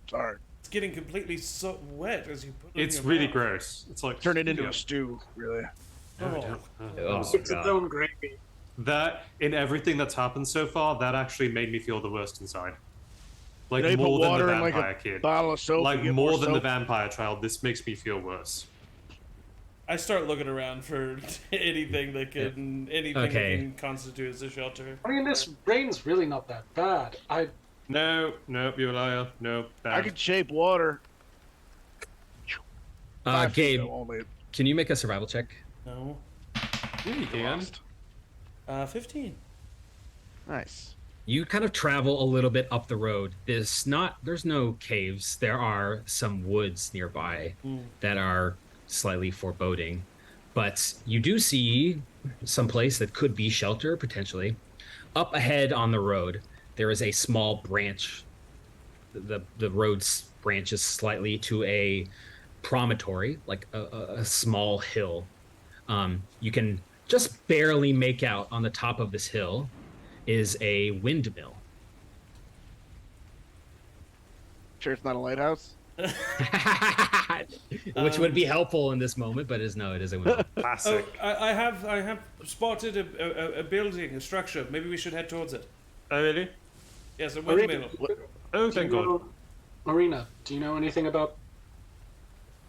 It's getting completely wet as you put it It's in your really mouth. gross. It's like turn it into a stew, really. Oh, It's God. its own gravy. That, in everything that's happened so far, that actually made me feel the worst inside. Like, You more put than the water in vampire a kid. bottle of soap. Like, get more than the soap. vampire child, this makes me feel worse. I start looking around for anything that can constitute as a shelter. I mean, this rain's really not that bad. No, you're a liar. No, bad. I could shape water. Gabe, can you make a survival check? No. Yeah, you can. 15. Nice. You kind of travel a little bit up the road. There's no caves. There are some woods nearby that are slightly foreboding, but you do see some place that could be shelter potentially. Up ahead on the road, there is a small branch. The road branches slightly to a promontory, like a small hill. You can just barely make out on the top of this hill is a windmill. Sure it's not a lighthouse? Which would be helpful in this moment, but it is a windmill. Classic. I have spotted a building, a structure. Maybe we should head towards it. Oh, really? Yes, a windmill. Oh, thank God. Marina, do you know anything about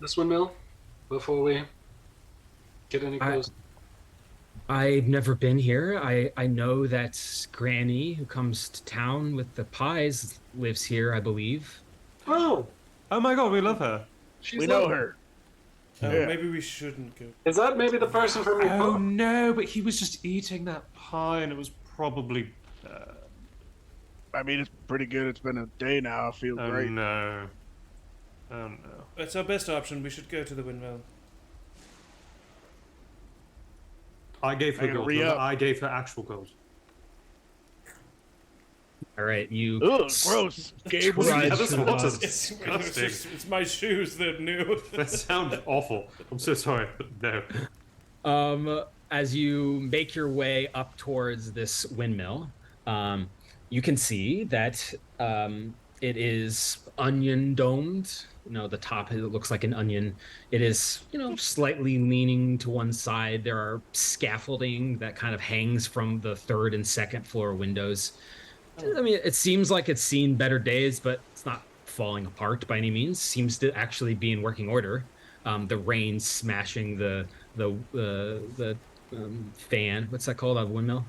this windmill before we get any close? I've never been here. I know that Granny, who comes to town with the pies, lives here, I believe. Oh, Oh my god, we love her. she's We know lovely. her. Oh, Yeah. maybe we shouldn't go. Is that maybe the person from your Oh book? no, but he was just eating that pie and it was probably. I mean, it's pretty good. It's been a day now. I feel Oh great. no. Oh no. That's our best option. We should go to the windmill. I gave her gotta gold. re-up. I gave her actual gold. All right, you. Ugh, gross. Gabe, what Right. are you Yeah, this doing? water's It's disgusting. it's my shoes. They're new. That sounds awful. I'm so sorry, but no. As you make your way up towards this windmill, you can see that it is onion domed. You know, the top, it looks like an onion. It is, slightly leaning to one side. There are scaffolding that kind of hangs from the third and second floor windows. I mean, it seems like it's seen better days, but it's not falling apart by any means. Seems to actually be in working order. The rain smashing the fan. What's that called? A windmill?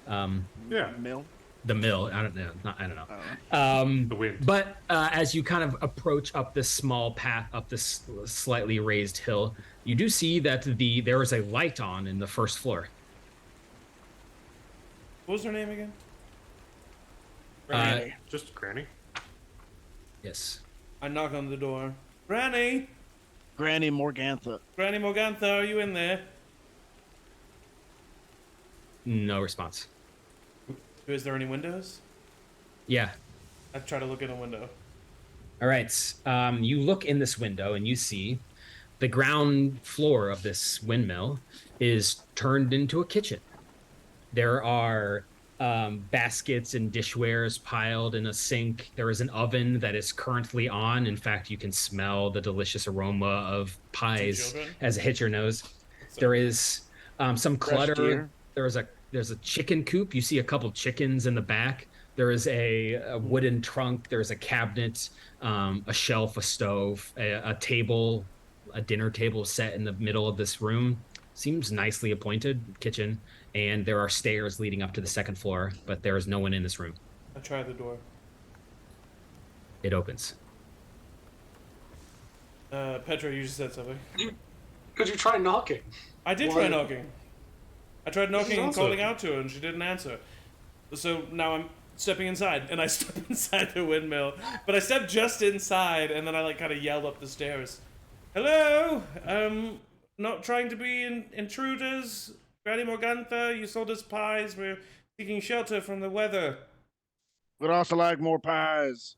Yeah. Mill? The mill. I don't know. I don't know. The wind. But as you kind of approach up this small path up this slightly raised hill, you do see that there is a light on in the first floor. What was her name again? Granny. Just Granny. Yes. I knock on the door. Granny! Granny Morgantha. Granny Morgantha, are you in there? No response. Is there any windows? Yeah. I try to look in a window. All right. You look in this window and you see the ground floor of this windmill is turned into a kitchen. There are baskets and dishwares piled in a sink. There is an oven that is currently on. In fact, you can smell the delicious aroma of pies children? as it hits your nose. There is some clutter. deer. There's a chicken coop. You see a couple chickens in the back. There is a wooden trunk. There's a cabinet, a shelf, a stove, a table, a dinner table set in the middle of this room. Seems nicely appointed kitchen. And there are stairs leading up to the second floor, but there is no one in this room. I try the door. It opens. Petra, you just said something. Could you try knocking? I did Why- try knocking. I tried knocking and also- calling out to her, and she didn't answer. So now I'm stepping inside, and I step inside the windmill. But I step just inside, and then I kind of yell up the stairs. Hello? Not trying to be intruders. Granny Morgantha, you sold us pies. We're seeking shelter from the weather. Would also like more pies.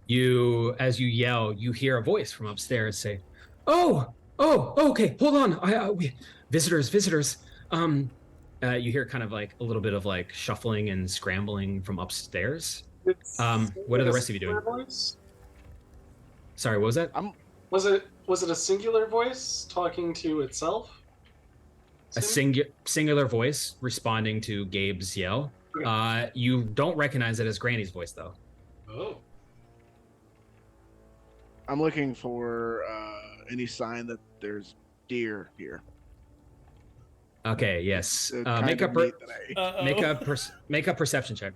As you yell, you hear a voice from upstairs say, "Oh, okay, hold on. Visitors. You hear kind of like a little bit of like shuffling and scrambling from upstairs. What are the rest of you doing? Voice? Sorry, what was that? Was it a singular voice talking to itself? A singular voice responding to Gabe's yell. You don't recognize it as Granny's voice, though. Oh. I'm looking for any sign that there's deer here. Okay, yes. The kind Make of a meat that I ate. make a perception check.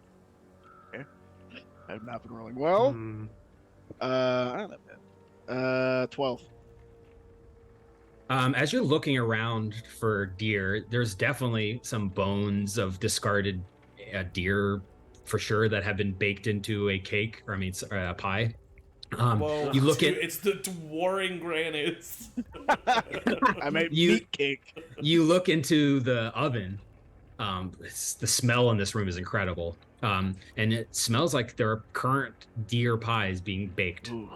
I've not been rolling well. Hmm. I don't know, man. 12. As you're looking around for deer, there's definitely some bones of discarded deer for sure that have been baked into a cake, or a pie. Whoa, You look at it's the warring grannies. I made You- meat cake. you look into the oven. The smell in this room is incredible, and it smells like there are current deer pies being baked. Ooh.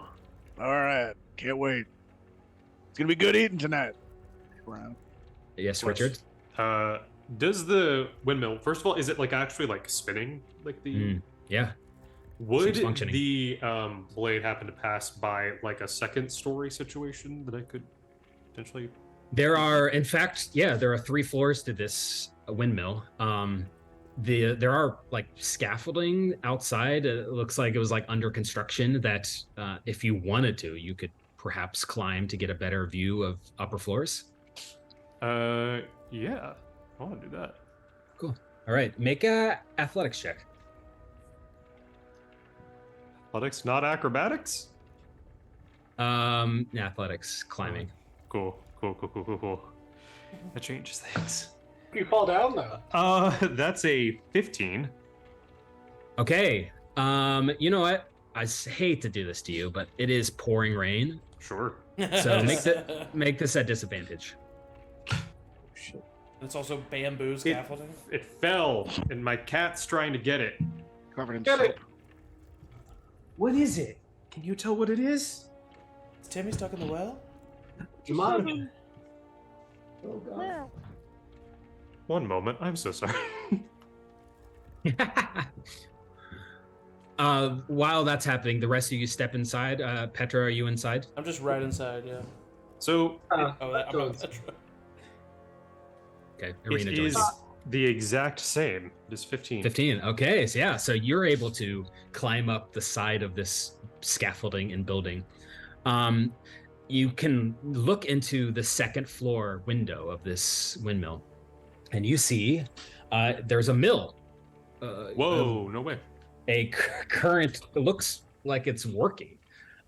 All right. Can't wait. It's going to be good eating tonight. Wow. Yes, Richard. Does the windmill, first of all, is it actually spinning? Yeah. Would Seems functioning. the blade happen to pass by a second story situation that I could potentially? There are, in fact, there are 3 floors to this windmill. There are scaffolding outside. It looks like it was under construction that if you wanted to, you could perhaps climb to get a better view of upper floors. Yeah, I want to do that. Cool. All right, make a athletics check. Athletics, not acrobatics? Athletics, climbing. Cool. That changes things. You fall down though. That's a 15. Okay. You know what? Hate to do this to you, but it is pouring rain. Sure. So make this at disadvantage. It's also bamboo scaffolding. It fell, and my cat's trying to get it. Covered in Get soap. it. What is it? Can you tell what it is? Is Timmy stuck in the well? Mom. Oh god. One moment. I'm so sorry. While that's happening, the rest of you step inside. Petra, are you inside? I'm just right inside, yeah. So I'm not Jones. Petra. Okay, it Arena joins is you. the exact same. It is 15. 15. Okay, so yeah, so you're able to climb up the side of this scaffolding and building. You can look into the second floor window of this windmill, and you see there's a mill. Whoa, no way. A current. It looks like it's working.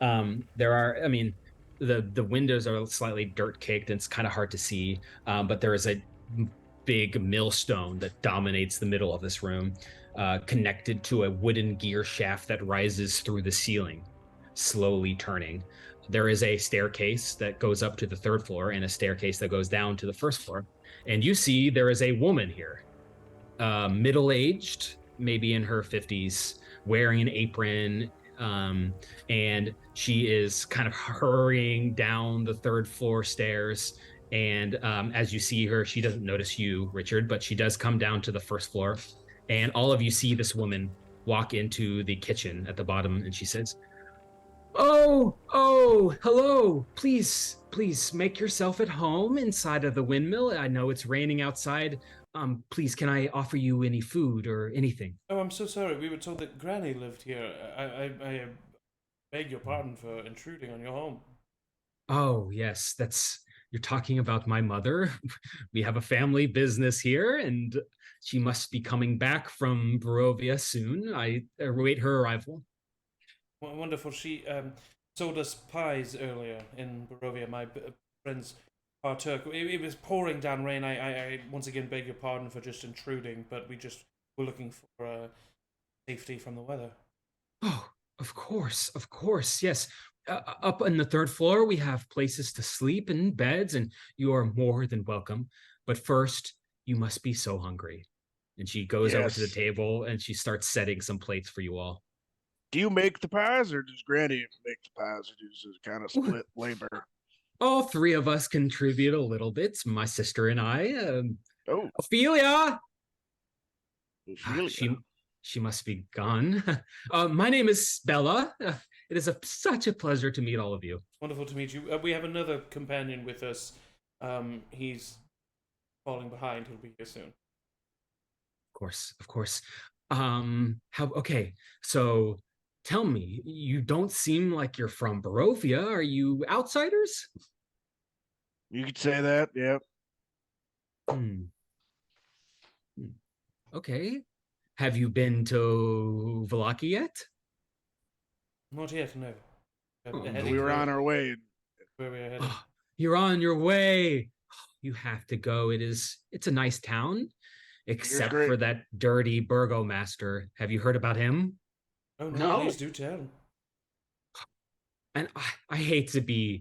There are, I mean, the windows are slightly dirt caked and it's kind of hard to see, but there is a big millstone that dominates the middle of this room, connected to a wooden gear shaft that rises through the ceiling, slowly turning. There is a staircase that goes up to the third floor and a staircase that goes down to the first floor. And you see there is a woman here, middle-aged, maybe in her 50s, wearing an apron, and she is kind of hurrying down the third floor stairs. And as you see her, she doesn't notice you, Richard, but she does come down to the first floor. And all of you see this woman walk into the kitchen at the bottom, and she says, Oh, hello. Please make yourself at home inside of the windmill. I know it's raining outside. Please, can I offer you any food or anything? Oh, I'm so sorry. We were told that Granny lived here. I beg your pardon for intruding on your home. Oh, yes, you're talking about my mother. We have a family business here, and she must be coming back from Barovia soon. I await her arrival. Wonderful. She sold us pies earlier in Barovia. My friends partook. It was pouring down rain. I once again beg your pardon for just intruding, but we just were looking for safety from the weather. Oh, of course, yes. Up on the third floor, we have places to sleep and beds, and you are more than welcome. But first, you must be so hungry. And she goes over to the table and she starts setting some plates for you all. Do you make the pies, or does Granny make the pies, or does it kind of split labor? All three of us contribute a little bit. My sister and I. Ophelia. She must be gone. My name is Bella. It is such a pleasure to meet all of you. Wonderful to meet you. We have another companion with us. He's falling behind. He'll be here soon. Of course. Okay, so tell me, you don't seem like you're from Barovia. Are you outsiders? You could say that, yeah. Okay. Have you been to Vallaki yet? Not yet, no. We were on our way. Where we are headed. Oh, you're on your way. You have to go. It's a nice town, except for that dirty burgomaster. Have you heard about him? Oh no, please do tell. And I hate to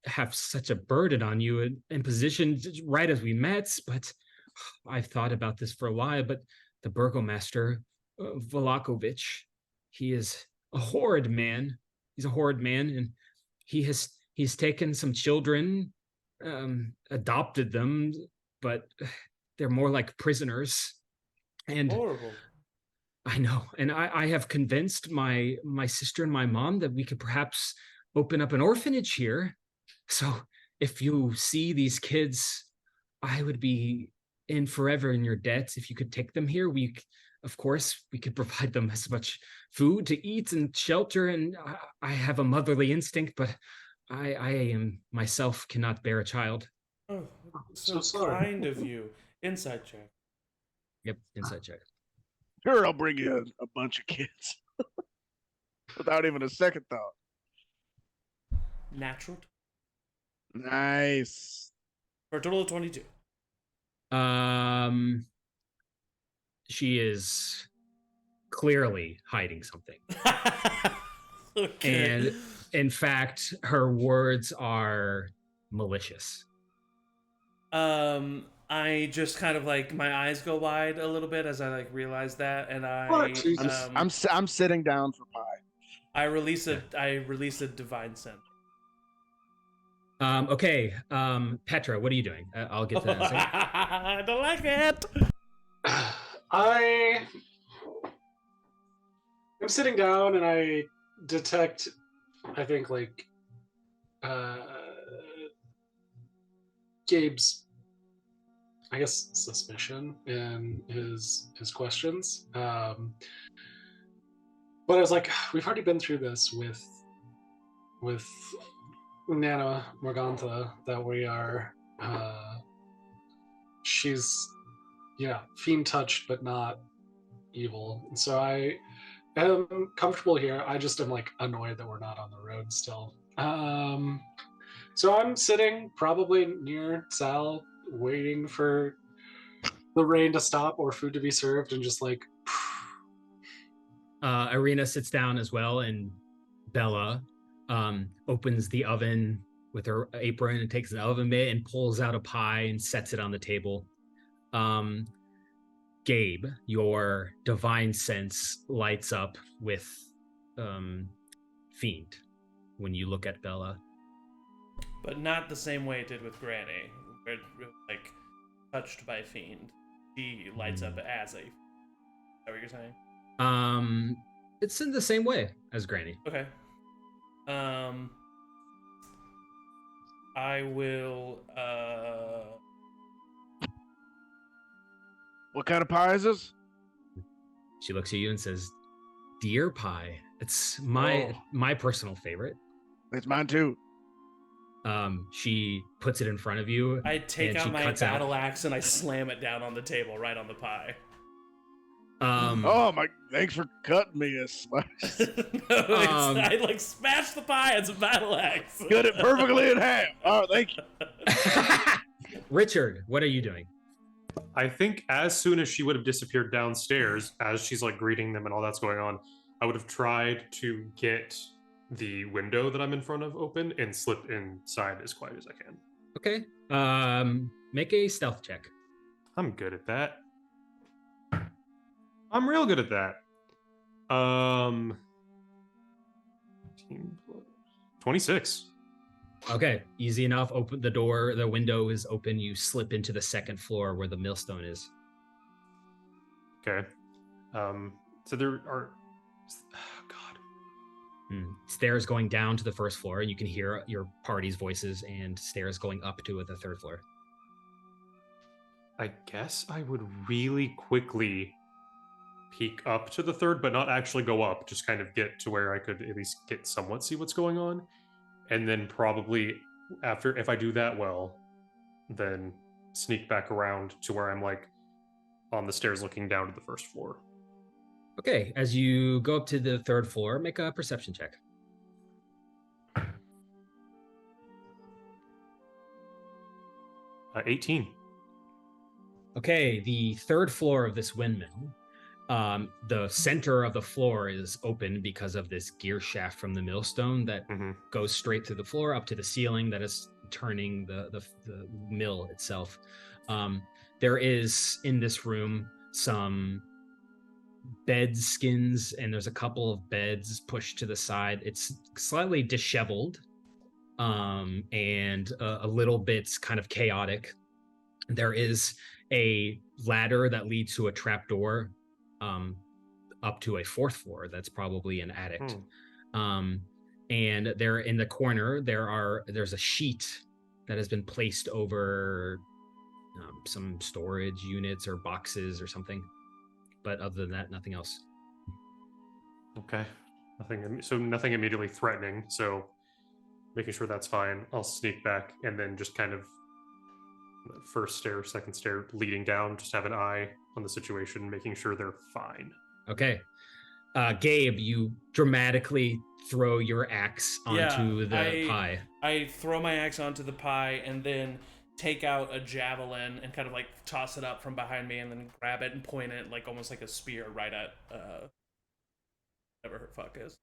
have such a burden on you in position right as we met, but I've thought about this for a while. But the burgomaster, Vlakovic, he is a horrid man. He's a horrid man, and he's taken some children, adopted them, but they're more like prisoners. And horrible. I know, and I have convinced my sister and my mom that we could perhaps open up an orphanage here. So if you see these kids, I would be in forever in your debt if you could take them here. Of course, we could provide them as much food to eat and shelter, and I have a motherly instinct, but I am myself cannot bear a child. Oh, So sorry. kind of you. Inside check. Yep, insight check. Sure, I'll bring you a bunch of kids without even a second thought. Natural. Nice. For a total of 22. She is clearly hiding something. Okay. And in fact, her words are malicious. I just kind of like my eyes go wide a little bit as I like realize that, and Oh, Jesus. I'm sitting down for pie. I release a divine sense. Okay, Petra, what are you doing? I'll get to that in a second. I don't like it. I'm sitting down and I detect, I think, like, Gabe's, I guess, suspicion in his questions. But I was like, we've already been through this with Nana Morgantha, that we are, she's, fiend touched, but not evil. And so I am comfortable here. I just am like annoyed that we're not on the road still. So I'm sitting probably near Sal, waiting for the rain to stop or food to be served, and just like. Irina sits down as well, and Bella opens the oven with her apron and takes an oven mitt and pulls out a pie and sets it on the table. Gabe, your divine sense lights up with fiend when you look at Bella. But not the same way it did with Granny. Where, like, touched by fiend. She lights up as a. Is that what you're saying? It's in the same way as Granny. Okay. I will. What kind of pie is this? She looks at you and says, "Deer pie. It's my personal favorite." It's mine too. She puts it in front of you. I take and out she my cuts battle axe and I slam it down on the table, right on the pie. Oh my! Thanks for cutting me a slice. I like smash the pie. It's a battle axe. Cut it perfectly in half. Oh, thank you. Richard, what are you doing? I think as soon as she would have disappeared downstairs, as she's like greeting them and all that's going on, I would have tried to get the window that I'm in front of open and slip inside as quiet as I can. Okay. Make a stealth check. I'm good at that. I'm real good at that. 26. Okay, easy enough. Open the door. The window is open. You slip into the second floor where the millstone is. Okay. So there are. Oh, God. Stairs going down to the first floor. You can hear your party's voices, and stairs going up to the third floor. I guess I would really quickly peek up to the third, but not actually go up. Just kind of get to where I could at least get somewhat see what's going on. And then probably after, if I do that well, then sneak back around to where I'm like on the stairs looking down to the first floor. Okay, as you go up to the third floor, make a perception check. 18. Okay, the third floor of this windmill, the center of the floor is open because of this gear shaft from the millstone that goes straight through the floor up to the ceiling that is turning the mill itself. There is in this room some bed skins, and there's a couple of beds pushed to the side. It's slightly disheveled and a little bit kind of chaotic. There is a ladder that leads to a trapdoor up to a fourth floor. That's probably an attic. And there in the corner, there's a sheet that has been placed over some storage units or boxes or something. But other than that, nothing else. Okay. Nothing immediately threatening. So making sure that's fine. I'll sneak back and then just kind of first stair, second stair, leading down, just have an eye on the situation, making sure they're fine. Okay. Gabe, you dramatically throw your axe onto the pie. I throw my axe onto the pie and then take out a javelin and kind of like toss it up from behind me and then grab it and point it like almost like a spear right at whatever her fuck is.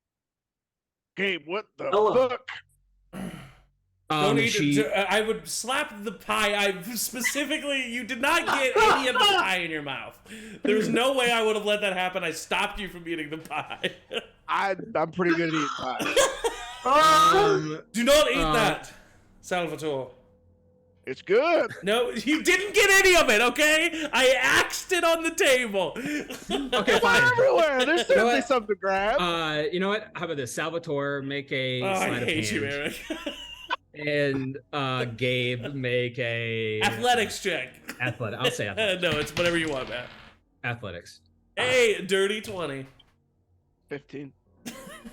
Gabe, what the fuck? I would slap the pie. You did not get any of the pie in your mouth. There was no way I would have let that happen. I stopped you from eating the pie. I'm pretty good at eating pie. Do not eat that, Salvatore. It's good. No, you didn't get any of it, okay? I axed it on the table. Okay, fine. Everywhere. There's certainly something to grab. You know what? How about this? Salvatore, make a sleight of hand. I hate you, Eric. And Gabe, make a athletics check. I'll say athletics. No, it's whatever you want, man. Athletics. Hey, dirty 20. 15.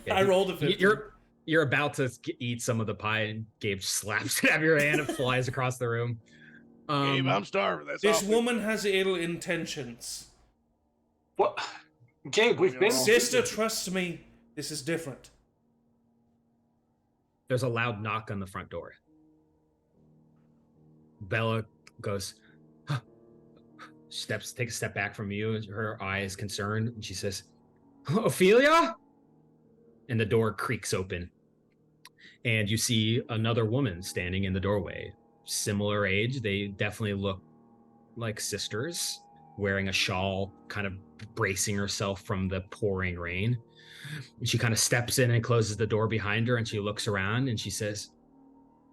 Yeah, I rolled a 15. You're about to eat some of the pie, and Gabe slaps it out of your hand and flies across the room. Gabe, I'm starving. This woman has ill intentions. What? Gabe, we've been... Sister, trust me. This is different. There's a loud knock on the front door. Bella goes, huh. Takes a step back from you, and her eye is concerned, and she says, Ophelia? And the door creaks open. And you see another woman standing in the doorway. Similar age. They definitely look like sisters, wearing a shawl, kind of bracing herself from the pouring rain. And she kind of steps in and closes the door behind her, and she looks around and she says,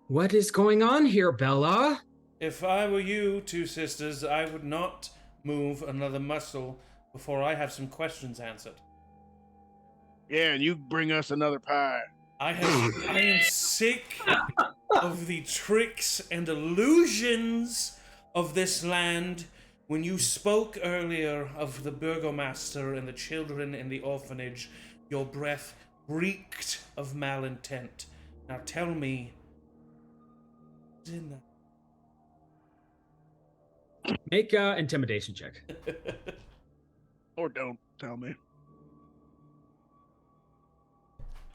what is going on here, Bella? If I were you two sisters, I would not move another muscle before I have some questions answered. Yeah, and you bring us another pie. I am sick of the tricks and illusions of this land. When you spoke earlier of the burgomaster and the children in the orphanage, your breath reeked of malintent. Now tell me, what's in that? Make an intimidation check. Or don't tell me.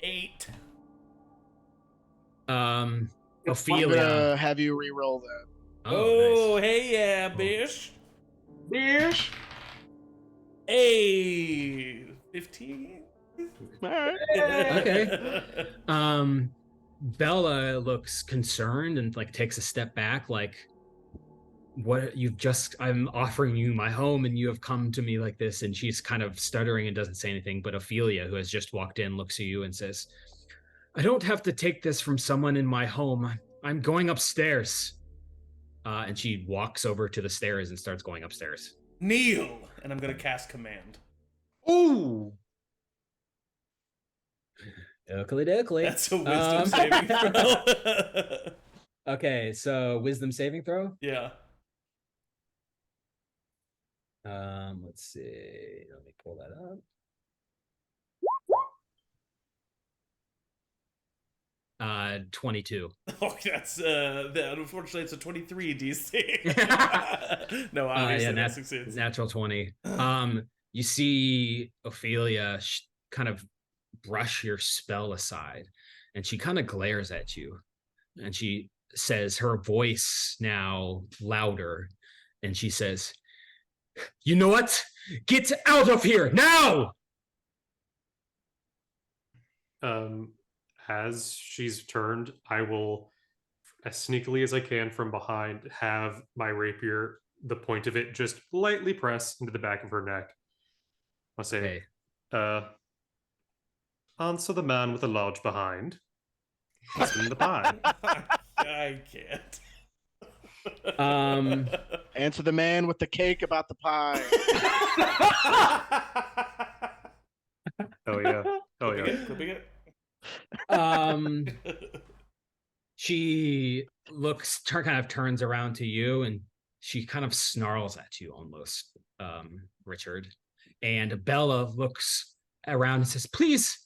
8. Ophelia. I'm gonna have you re-roll that. Oh, nice. hey, yeah, bish. Bish. Hey, 15. All right. Okay. Bella looks concerned and like takes a step back, like, what I'm offering you my home and you have come to me like this. And she's kind of stuttering and doesn't say anything, but Ophelia, who has just walked in, looks at you and says, I don't have to take this from someone in my home. I'm going upstairs. And she walks over to the stairs and starts going upstairs. Kneel, and I'm gonna cast command. Ooh. Oakley. That's a wisdom saving throw. Okay, so wisdom saving throw. Yeah. Let's see. Let me pull that up. 22. Oh, that's unfortunately it's a 23 DC. No, obviously that succeeds. Natural 20. You see Ophelia kind of brush your spell aside, and she kind of glares at you, and she says, her voice now louder, and she says, you know what? Get out of here now! As she's turned, I will, as sneakily as I can from behind, have my rapier, the point of it just lightly press into the back of her neck. I'll say, answer the man with the large behind. What's in the pie? I can't. Answer the man with the cake about the pie. Oh yeah. Oh yeah. Clipping it. She kind of turns around to you, and she kind of snarls at you almost, Richard. And Bella looks around and says, please,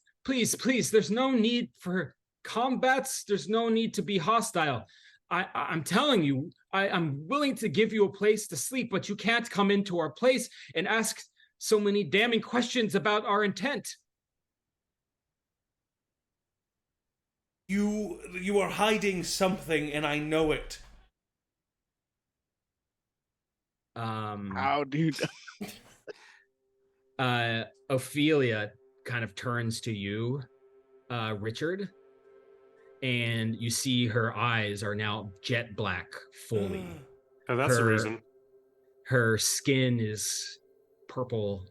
there's no need for combats. There's no need to be hostile. I'm telling you, I'm willing to give you a place to sleep, but you can't come into our place and ask so many damning questions about our intent. You are hiding something, and I know it. How do you? Ophelia kind of turns to you, Richard, and you see her eyes are now jet black fully. Oh, that's the reason. Her skin is purple.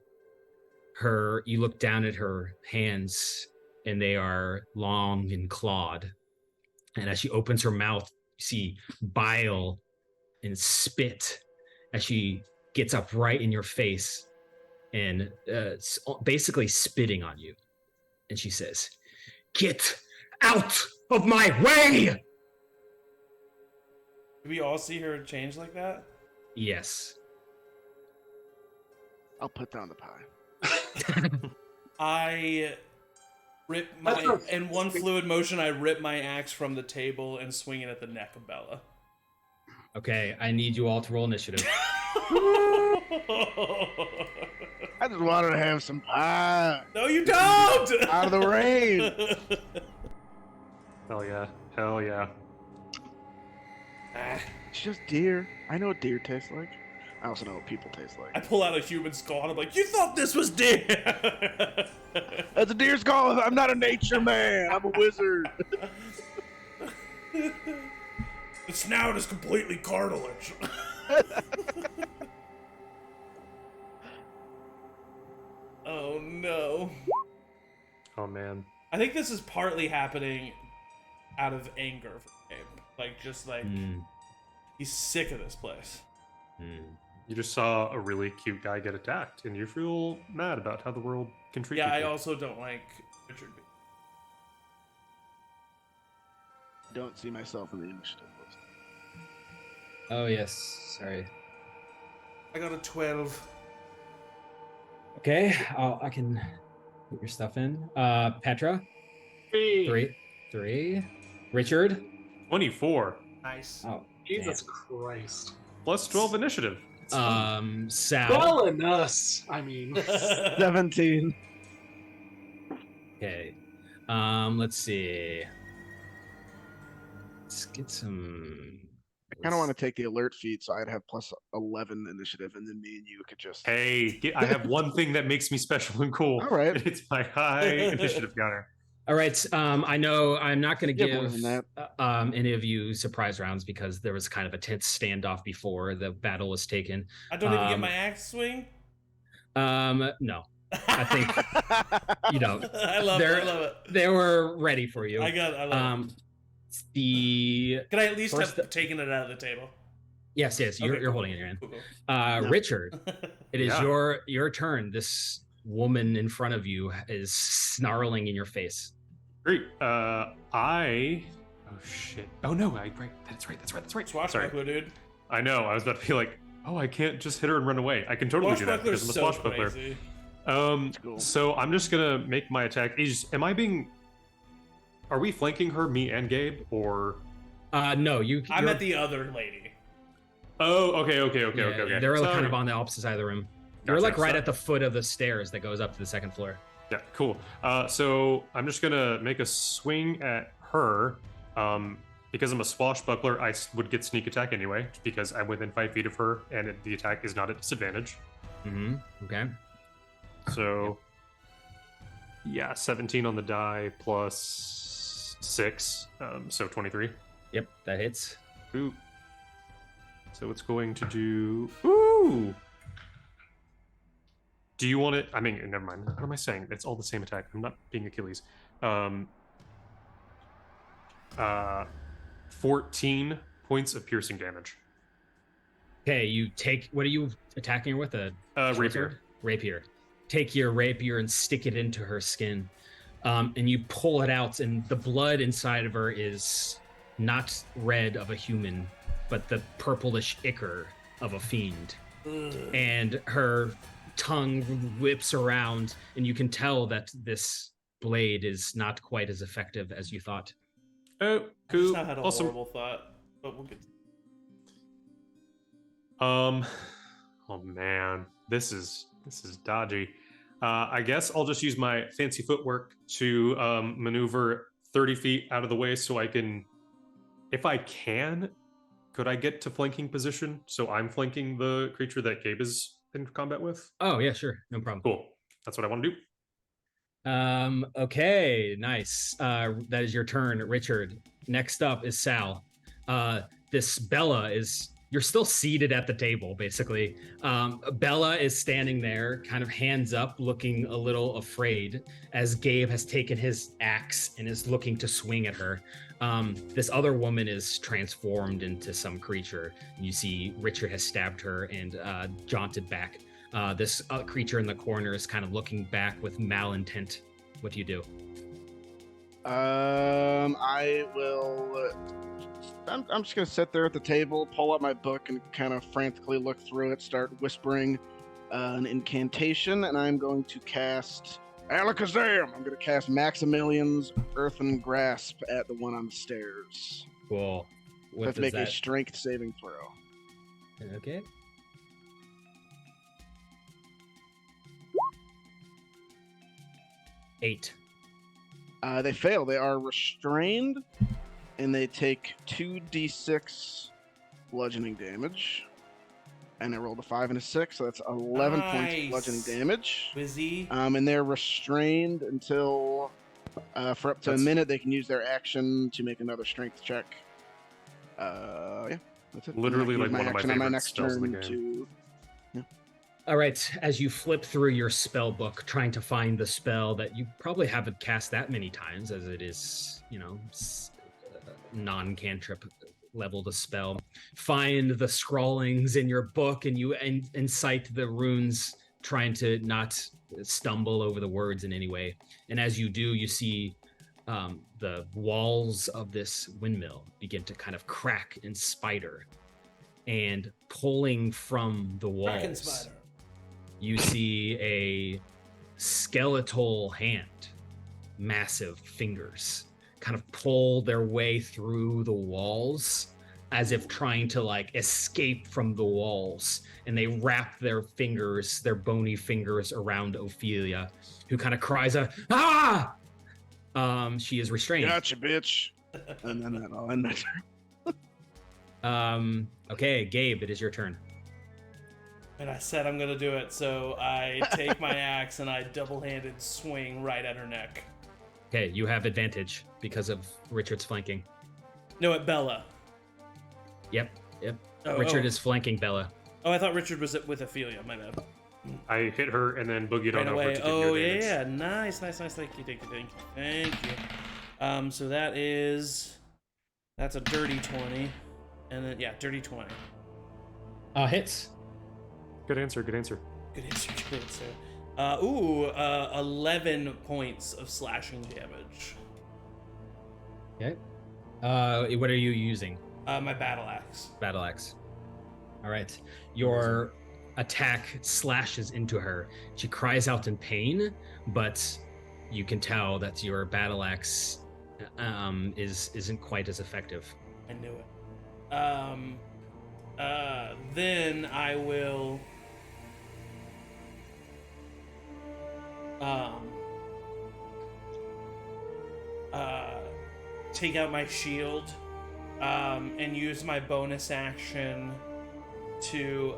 You look down at her hands, and they are long and clawed. And as she opens her mouth, you see bile and spit as she gets up right in your face and basically spitting on you. And she says, "Get out of my way!" Do we all see her change like that? Yes. I'll put down the pie. I rip in one fluid motion, I rip my axe from the table and swing it at the neck of Bella. Okay, I need you all to roll initiative. I just wanted to have some pie. No, you don't! Out of the rain. Hell yeah. Hell yeah. It's just deer. I know what deer tastes like. I also know what people taste I like. pull out a human skull and I'm like, you thought this was deer! That's a deer skull. I'm not a nature man. I'm a wizard. The snout is completely cartilage. Oh no. Oh man. I think this is partly happening out of anger for him. Like, just like, he's sick of this place. You just saw a really cute guy get attacked, and you feel mad about how the world can treat Yeah, I people. also don't like Richard. Don't see myself in the initiative list. Oh, yes. Sorry. I got a 12. Okay, I can put your stuff in. Petra? 3. Richard? 24. Nice. Oh, Jesus Christ. Plus 12 initiative. Sal. Well, and us. I mean, 17. Okay. Let's see. Let's get some. I kind of want to take the alert feat, so I'd have plus 11 initiative, and then me and you could just. Hey, I have one thing that makes me special and cool. All right. It's my high initiative counter. All right. I know I'm not going to Yeah, more give than any of you surprise rounds because there was kind of a tense standoff before the battle was taken. I don't even get my axe swing? No. I think you don't. I love it. They were ready for you. I love it. Can I at least have taken it out of the table? Yes, you're cool. holding it in your hand. Cool. Richard, it is Yeah. your turn. This woman in front of you is snarling in your face. Great. Oh shit. Oh no, right. That's right. Swashbuckler, dude. I know. I was about to be like, oh, I can't just hit her and run away. I can totally do that because I'm a swashbuckler. Crazy. Cool. So I'm just gonna make my attack. Are we flanking her, me and Gabe, or? No, I'm at the other lady. Oh, okay. Yeah, they're kind of on the opposite side of the room. You're Gotcha. like right at the foot of the stairs that goes up to the second floor. Yeah, cool. So I'm just gonna make a swing at her. Because I'm a swashbuckler, I would get sneak attack anyway, because I'm within 5 feet of her, and the attack is not at disadvantage. Okay. So, yeah, 17 on the die plus 6, so 23. Yep, that hits. Ooh. So it's going to do. Ooh. Do you want it? I mean, never mind. What am I saying? It's all the same attack. I'm not being Achilles. 14 points of piercing damage. Okay, you take. What are you attacking her with? A Rapier. Rapier. Take your rapier and stick it into her skin, and you pull it out, and the blood inside of her is not red of a human, but the purplish ichor of a fiend. And her tongue whips around, and you can tell that this blade is not quite as effective as you thought. Oh, I cool. just now had a Awesome. horrible thought. but we'll get. Oh man, this is dodgy. I guess I'll just use my fancy footwork to maneuver 30 feet out of the way so I can, if I can, could I get to flanking position? So I'm flanking the creature that Gabe is in combat with? Oh, yeah, sure. No problem. Cool. That's what I want to do. Okay, nice. That is your turn, Richard. Next up is Sal. This Bella is, you're still seated at the table, basically. Bella is standing there, kind of hands up, looking a little afraid, as Gabe has taken his axe and is looking to swing at her. This other woman is transformed into some creature. You see Richard has stabbed her and jaunted back. This creature in the corner is kind of looking back with malintent. What do you do? I will. I'm just gonna sit there at the table, pull up my book, and kind of frantically look through it. Start whispering an incantation, and I'm going to cast Alakazam. I'm going to cast Maximilian's Earthen Grasp at the one on the stairs. Cool. What Let's does make that? a strength saving throw. Okay. Eight. They fail. They are restrained, and they take 2d6 bludgeoning damage. And I rolled a 5 and a 6, so that's 11 points of Nice. bludgeoning damage. Wizzy. And they're restrained until, for up to a minute, they can use their action to make another strength check. Yeah, that's it. Literally And I like can use one of my action on favorite next spells in the turn game. All right. As you flip through your spell book, trying to find the spell that you probably haven't cast that many times, as it is, non-cantrip leveled a spell. Find the scrawlings in your book, and you incite the runes, trying to not stumble over the words in any way. And as you do, you see the walls of this windmill begin to kind of crack and spider. And pulling from the Kraken walls, spider. you see a skeletal hand, massive fingers, kind of pull their way through the walls as if trying to escape from the walls. And they wrap their fingers, their bony fingers, around Ophelia, who kind of cries out, "Ah!" She is restrained. Gotcha, bitch. And then I'll end my turn. Okay, Gabe, it is your turn. And I said I'm gonna do it, so I take my axe and I double-handed swing right at her neck. Okay, you have advantage because of Richard's flanking. No, at Bella. Yep. Oh, Richard is flanking Bella. Oh, I thought Richard was with Ophelia. My bad. I hit her and then boogied Right on over away. to give Oh, you damage. yeah. Nice. Thank you. So that's a dirty 20. And then, dirty 20. Hits. Good answer. Good answer. 11 points of slashing damage. Okay. What are you using? My battle axe. Battle axe. All right. Your attack slashes into her. She cries out in pain, but you can tell that your battle axe isn't quite as effective. I knew it. Then I will take out my shield and use my bonus action to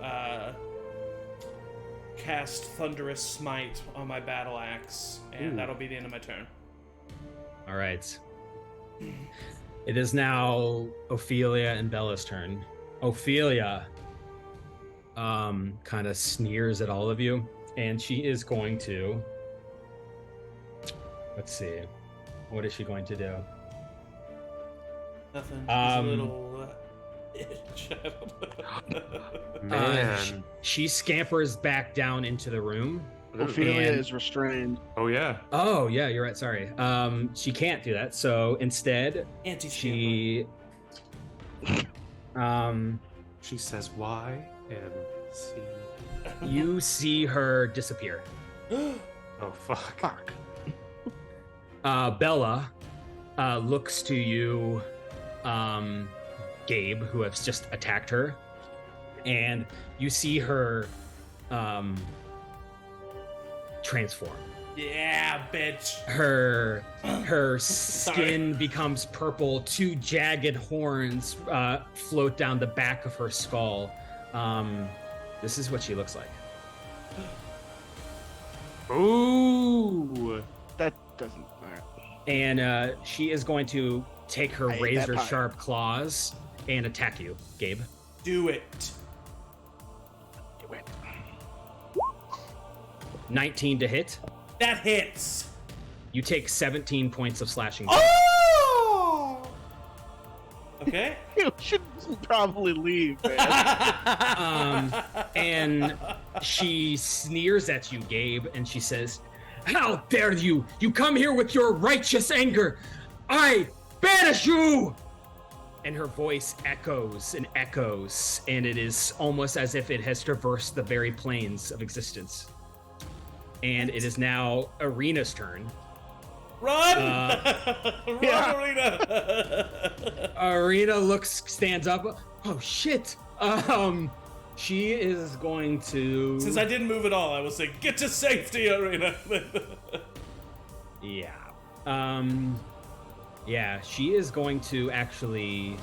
cast Thunderous Smite on my battle axe, and that'll be the end of my turn. All right. It is now Ophelia and Bella's turn. Ophelia kind of sneers at all of you, and she is going to... Let's see. What is she going to do? Nothing. Just a little itch. Man. She scampers back down into the room. Ophelia And- is restrained. Oh yeah. Oh, yeah, you're right. Sorry. She can't do that. So instead, Anti-scamper. She says Y and C. you see her disappear. Oh fuck. Bella looks to you Gabe, who has just attacked her, and you see her transform. Yeah, bitch. Her skin becomes purple. 2 jagged horns float down the back of her skull. This is what she looks like. Ooh. That doesn't matter. And she is going to take her I hate that razor pie. sharp claws and attack you, Gabe. Do it. Do it. 19 to hit. That hits. You take 17 points of slashing. Oh! Okay. You should probably leave, man. And she sneers at you, Gabe, and she says, "How dare you! You come here with your righteous anger! I banish you!" And her voice echoes and echoes, and it is almost as if it has traversed the very planes of existence. And it is now Arena's turn. Run! Run, yeah. Arena! Arena stands up. Oh shit! She is going to. Since I didn't move at all, I will say, get to safety, Arena. Yeah. Yeah, she is going to actually.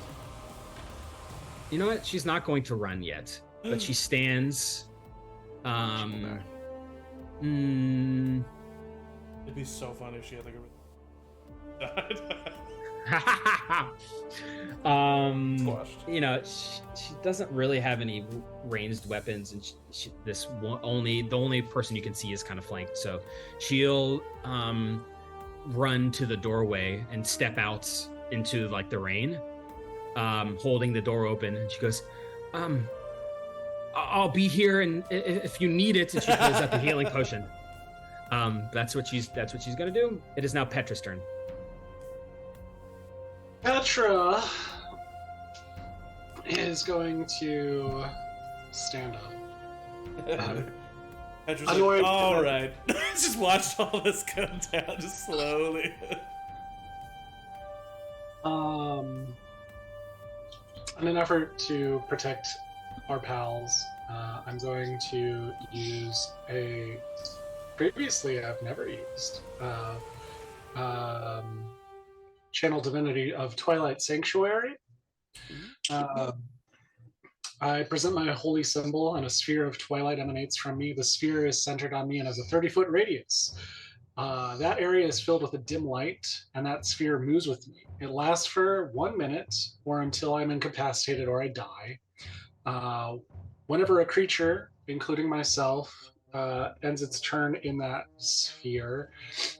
You know what? She's not going to run yet, but she stands. It'd be so funny if she had like a. Squashed. You know, she doesn't really have any ranged weapons, and the only person you can see is kind of flanked. So she'll run to the doorway and step out into like the rain, holding the door open, and she goes, "I'll be here, and if you need it," and she pulls out the healing potion. That's what she's gonna do. It is now Petra's turn. Petra is going to stand up. Petra's I'm like, worried- all right. Just watched all this come down, just slowly. In an effort to protect our pals, I'm going to use a previously I've never used Channel Divinity of Twilight Sanctuary. I present my holy symbol, and a sphere of twilight emanates from me. The sphere is centered on me and has a 30-foot radius. That area is filled with a dim light, and that sphere moves with me. It lasts for 1 minute, or until I'm incapacitated or I die. Whenever a creature, including myself, ends its turn in that sphere,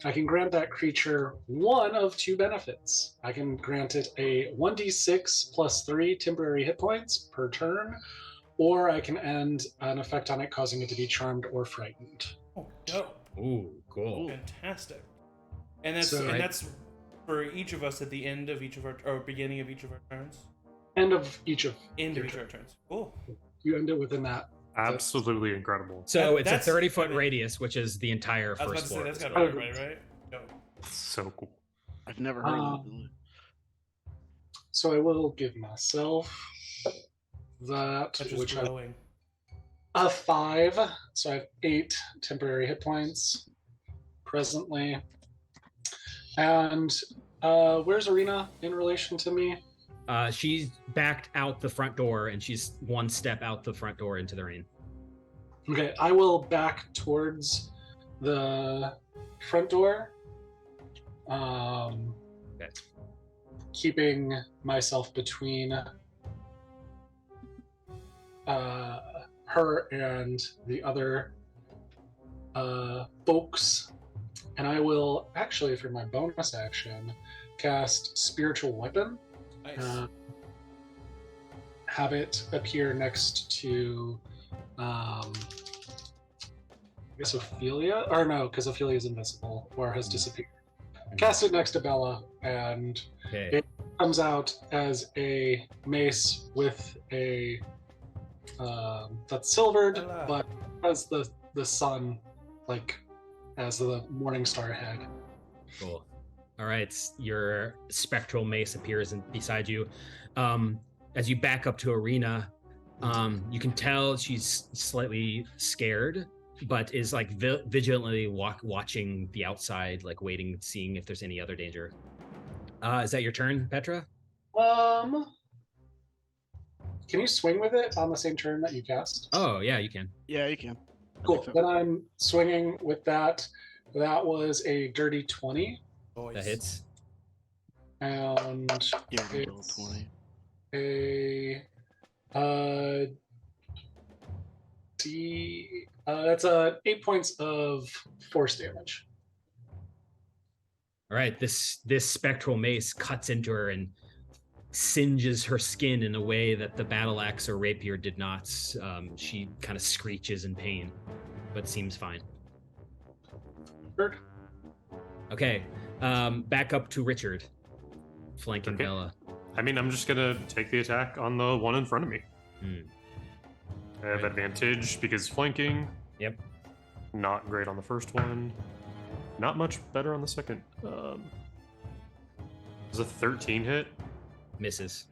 I can grant that creature one of 2 benefits. I can grant it a 1d6 plus 3 temporary hit points per turn, or I can end an effect on it, causing it to be charmed or frightened. Oh, dope. Ooh, cool. Fantastic. And that's So- that's for each of us at the end of each of our, or beginning of each of our turns. End of each of End of your each of our turns. Cool. you end it within that. Absolutely incredible. So it's a That's- 30-foot radius, which is the entire I was about first to say floor. that's got to be everybody, right? Dope. So cool. I've never heard of it. So I will give myself that, That's just which I glowing. a 5. So I have 8 temporary hit points presently. And where's Arena in relation to me? She's backed out the front door, and she's 1 step out the front door into the rain. Okay, I will back towards the front door, Okay. keeping myself between her and the other folks. And I will actually, for my bonus action, cast Spiritual Weapon. Nice. Have it appear next to, I guess Ophelia, or no, because Ophelia is invisible or has disappeared. Cast it next to Bella, and Okay. it comes out as a mace with a that's silvered, Bella. but has the sun, like as the morning star head. Cool. All right. Your spectral mace appears beside you. as you back up to Arena, you can tell she's slightly scared, but is like vigilantly watching the outside, like waiting, seeing if there's any other danger. Is that your turn, Petra? Can you swing with it on the same turn that you cast? Oh, yeah, you can. Yeah, you can. Cool. so. Then I'm swinging with that. That was a dirty 20. That hits. And Yeah, roll it's 20. that's 8 points of force damage. All right, this spectral mace cuts into her and singes her skin in a way that the battle axe or rapier did not. She kind of screeches in pain, but seems fine. Bird. Okay, back up to Richard, flanking Okay. Bella. I mean, I'm just gonna take the attack on the one in front of me. I have advantage because flanking. Yep. Not great on the first one. Not much better on the second. Does a 13 hit? Misses.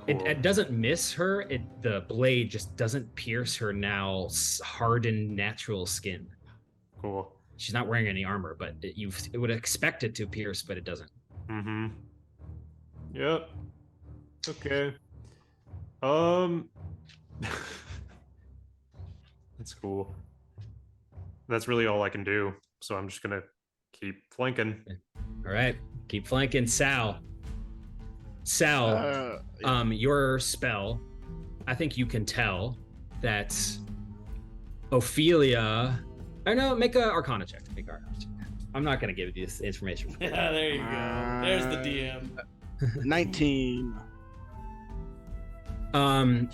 Cool. It doesn't miss her. The blade just doesn't pierce her now hardened natural skin. Cool. She's not wearing any armor, but it would expect it to pierce, but it doesn't. Mm-hmm. Yep. Okay. That's cool. That's really all I can do. So I'm just gonna keep flanking. All right, keep flanking. Sal, your spell, I think you can tell that Ophelia. I know, make an Arcana check. I'm not going to give you this information. Yeah, there you go. There's the DM. 19.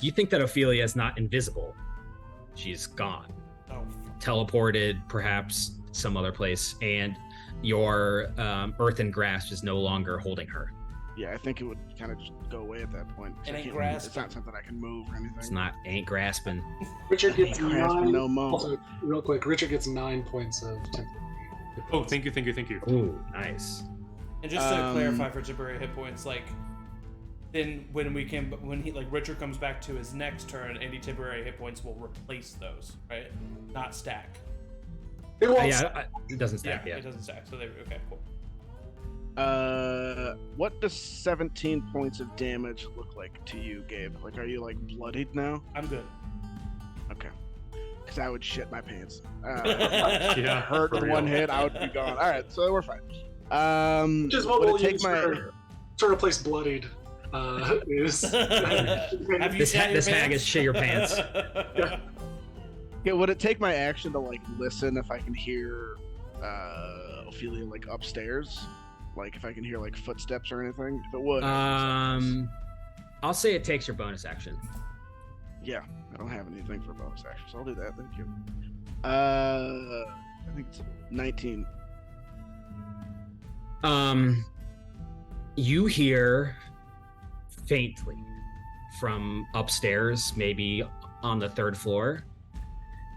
You think that Ophelia is not invisible. She's gone. Oh, Teleported, perhaps some other place, and your earthen grasp is no longer holding her. Yeah, I think it would kind of just go away at that point. It ain't It's grasping. not something I can move or anything. Ain't grasping. Richard gets Ain't grasping 9. no more. Also, real quick, Richard gets 9 points of temporary. Oh, thank you. Ooh, nice. and just to clarify for temporary hit points, like then when Richard comes back to his next turn, any temporary hit points will replace those, right? Not stack. It won't It doesn't stack yet. It doesn't stack. So okay, cool. What does 17 points of damage look like to you, Gabe? Like, are you like bloodied now? I'm good. Okay. Because I would shit my pants. Yeah, Hurt for in real. one hit, I would be gone. All right, so we're fine. Which is what would we'll it take use my? to replace bloodied. Is Have you This shit your hag pants? is shit your pants. Yeah, would it take my action to like listen if I can hear Ophelia like upstairs? Like if I can hear like footsteps or anything? If it would. I'll say it takes your bonus action. Yeah, I don't have anything for bonus action, so I'll do that. Thank you. I think it's 19. You hear faintly from upstairs, maybe on the 3rd floor,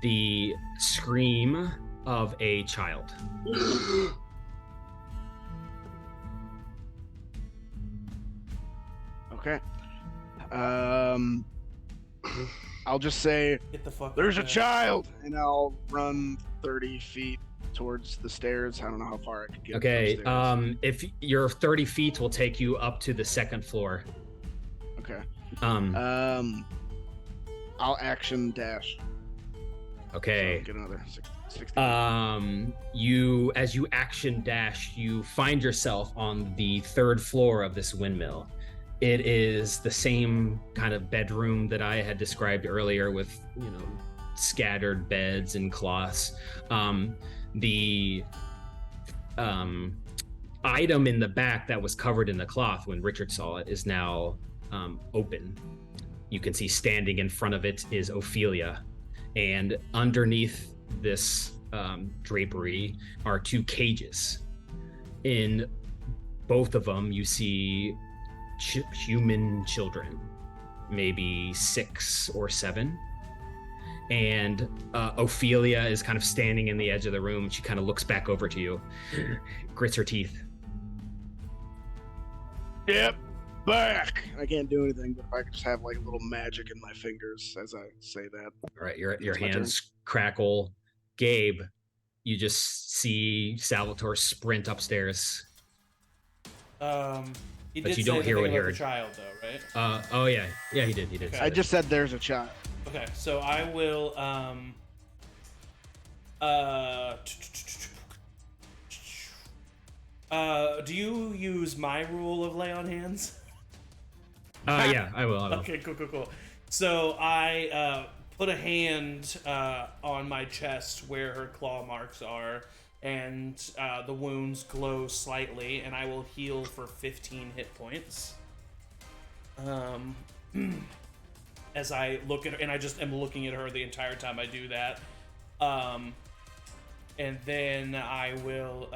the scream of a child. Okay. I'll just say, Get the fuck. there's a out of child, and I'll run 30 feet towards the stairs. I don't know how far I could get. Okay, upstairs. if your 30 feet will take you up to the 2nd floor. Okay. I'll action dash. Okay. So get another 60. As you action dash, you find yourself on the 3rd floor of this windmill. It is the same kind of bedroom that I had described earlier with, scattered beds and cloths. The item in the back that was covered in the cloth when Richard saw it is now open. You can see standing in front of it is Ophelia, and underneath this drapery are 2 cages. In both of them, you see human children, maybe 6 or 7. And Ophelia is kind of standing in the edge of the room. She kind of looks back over to you, grits her teeth. Yep. back. I can't do anything, but if I could just have like a little magic in my fingers as I say that. All right, your It's my hands crackle. Gabe, you just see Salvatore sprint upstairs. He But did you say don't the hear thing what he about the heard. child, though, right? Oh yeah, he did. Okay. say I that. just said there's a child. Okay, so I will do you use my rule of lay on hands? Yeah, I will. Okay, cool. So I put a hand on my chest where her claw marks are, and the wounds glow slightly, and I will heal for 15 hit points. As I look at her, and I just am looking at her the entire time I do that. And then I will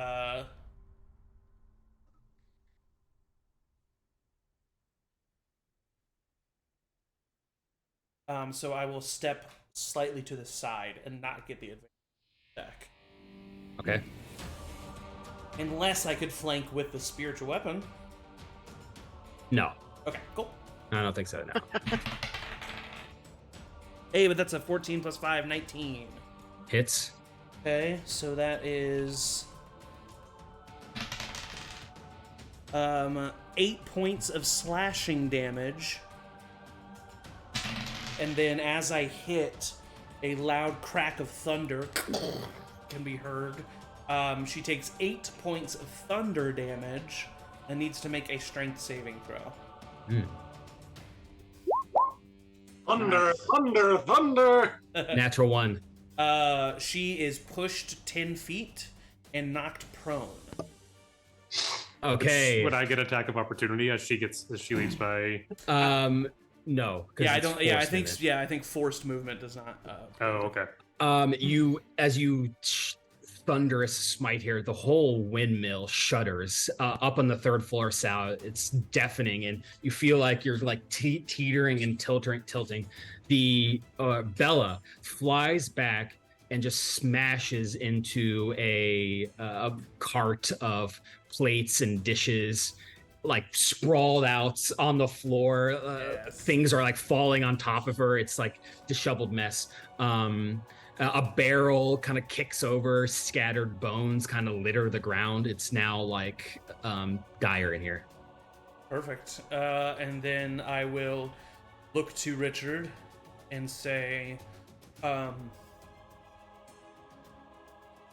so I will step slightly to the side and not get the advantage attack. Okay. Unless I could flank with the spiritual weapon. No, Okay, cool. I don't think so. No. Hey, but that's a 14 plus 5, 19. Hits. Okay, so that is 8 points of slashing damage. And then as I hit, a loud crack of thunder can be heard. She takes 8 points of thunder damage and needs to make a strength saving throw. Thunder! Natural 1. She is pushed 10 feet and knocked prone. Okay. Would I get attack of opportunity as she leaves by? No. 'Cause Yeah, I it's don't. Yeah, I forced think. damage. Yeah, I think forced movement does not. Oh, okay. As you thunderous smite here, the whole windmill shudders up on the third floor. Sal, it's deafening, and you feel like you're like teetering and tilting. The Bella flies back and just smashes into a cart of plates and dishes, like sprawled out on the floor. Yes. Things are like falling on top of her. It's like disheveled mess. A barrel kind of kicks over, scattered bones kind of litter the ground. It's now like dire in here. Perfect. And then I will look to Richard and say,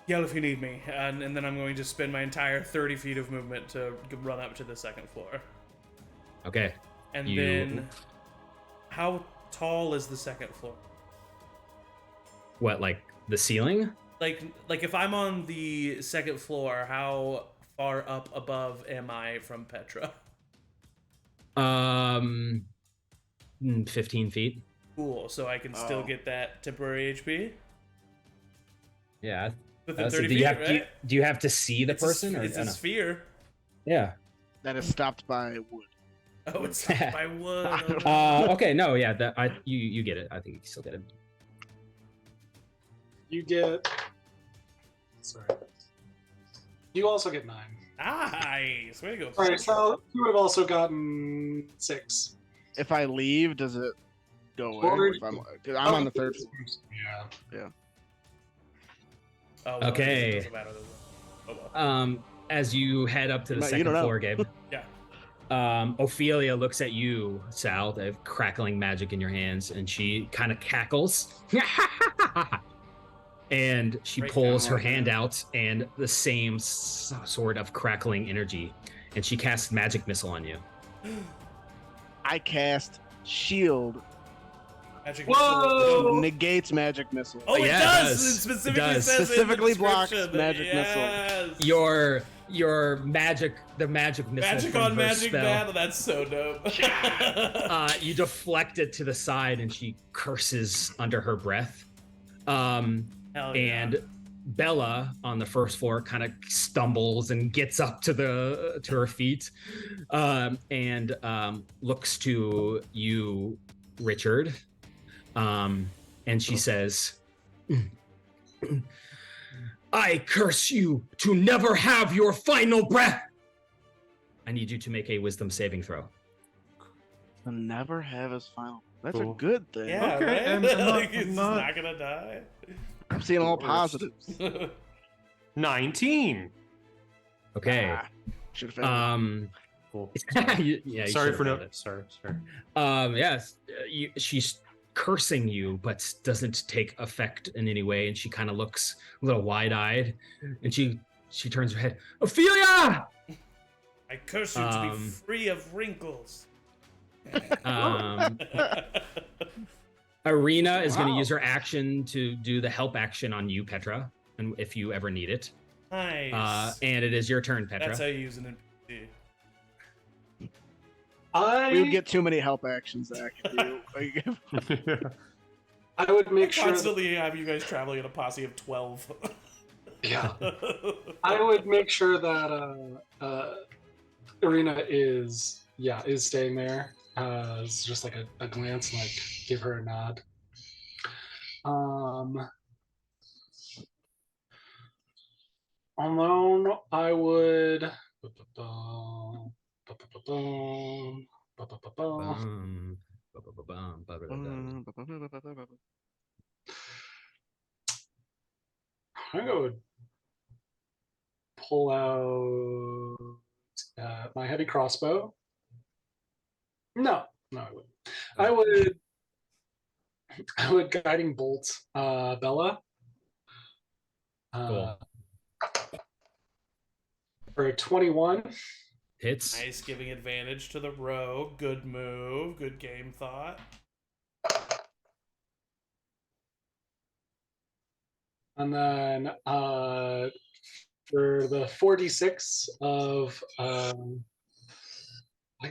yell if you need me. And then I'm going to spend my entire 30 feet of movement to run up to the second floor. Okay. And You- then, how tall is the second floor? What, like the ceiling? Like if I'm on the second floor, how far up above am I from Petra? 15 feet. Cool. So I can still Oh. get that temporary HP Yeah. within So 30 do feet, you have right? do you have to see the It's person? It's or a no? sphere. Yeah. That is stopped by wood. Oh, it's not by wood. Okay. No. Yeah. You get it. I think you still get it. You get. Sorry. You also get 9. Nice. Way to go. Alright, so you would have also gotten 6. If I leave, does it go Or- away? If I'm on the third floor. Yeah. Oh, well, Okay. It doesn't matter. Oh, well. As you head up to the No, you second don't know. floor, Gabe. Yeah. Ophelia looks at you, Sal, the crackling magic in your hands, and she kind of cackles. And she Right pulls down her on hand that. out, and the same sort of crackling energy, and she casts magic missile on you. I cast shield. Magic Whoa! missile. Negates magic missile. Oh, it Yeah, it does. does. It specifically It does. says it in the Specifically blocks description. magic missile. Yes. Your magic, the magic missile. Magic from on her magic spell, battle. That's so dope. you deflect it to the side, and she curses under her breath. Hell yeah. And Bella on the first floor kind of stumbles and gets up to her feet, and looks to you, Richard, and she says, "I curse you to never have your final breath." I need you to make a wisdom saving throw. He'll never have his final. That's Cool. a good thing. Yeah, Okay, right? I'm Like, he's not- not gonna die. I'm seeing all Worst. positives. 19. Okay. Should have failed. Cool. You Sorry should've for failed no. it. Sorry. Yes, she's cursing you, but doesn't take effect in any way, and she kind of looks a little wide-eyed, and she turns her head. Ophelia! I curse you to be Um, free of wrinkles. Arena is going to Wow. use her action to do the help action on you, Petra, and if you ever need it. Nice. And it is your turn, Petra. That's how you use an NPC. We would get too many help actions, Zach. I would make sure. Constantly have you guys traveling in a posse of 12. Yeah. I would make sure that Arena is staying there. It's just like a glance, and like give her a nod. Alone, I would. Bum, ba-ba-ba-bum, ba-ba-ba-bum. I would pull out my heavy crossbow. No, I wouldn't. I would guiding bolt Bella. Cool. For a 21. Hits. Nice, giving advantage to the rogue. Good move. Good game thought. And then for the 4d6 of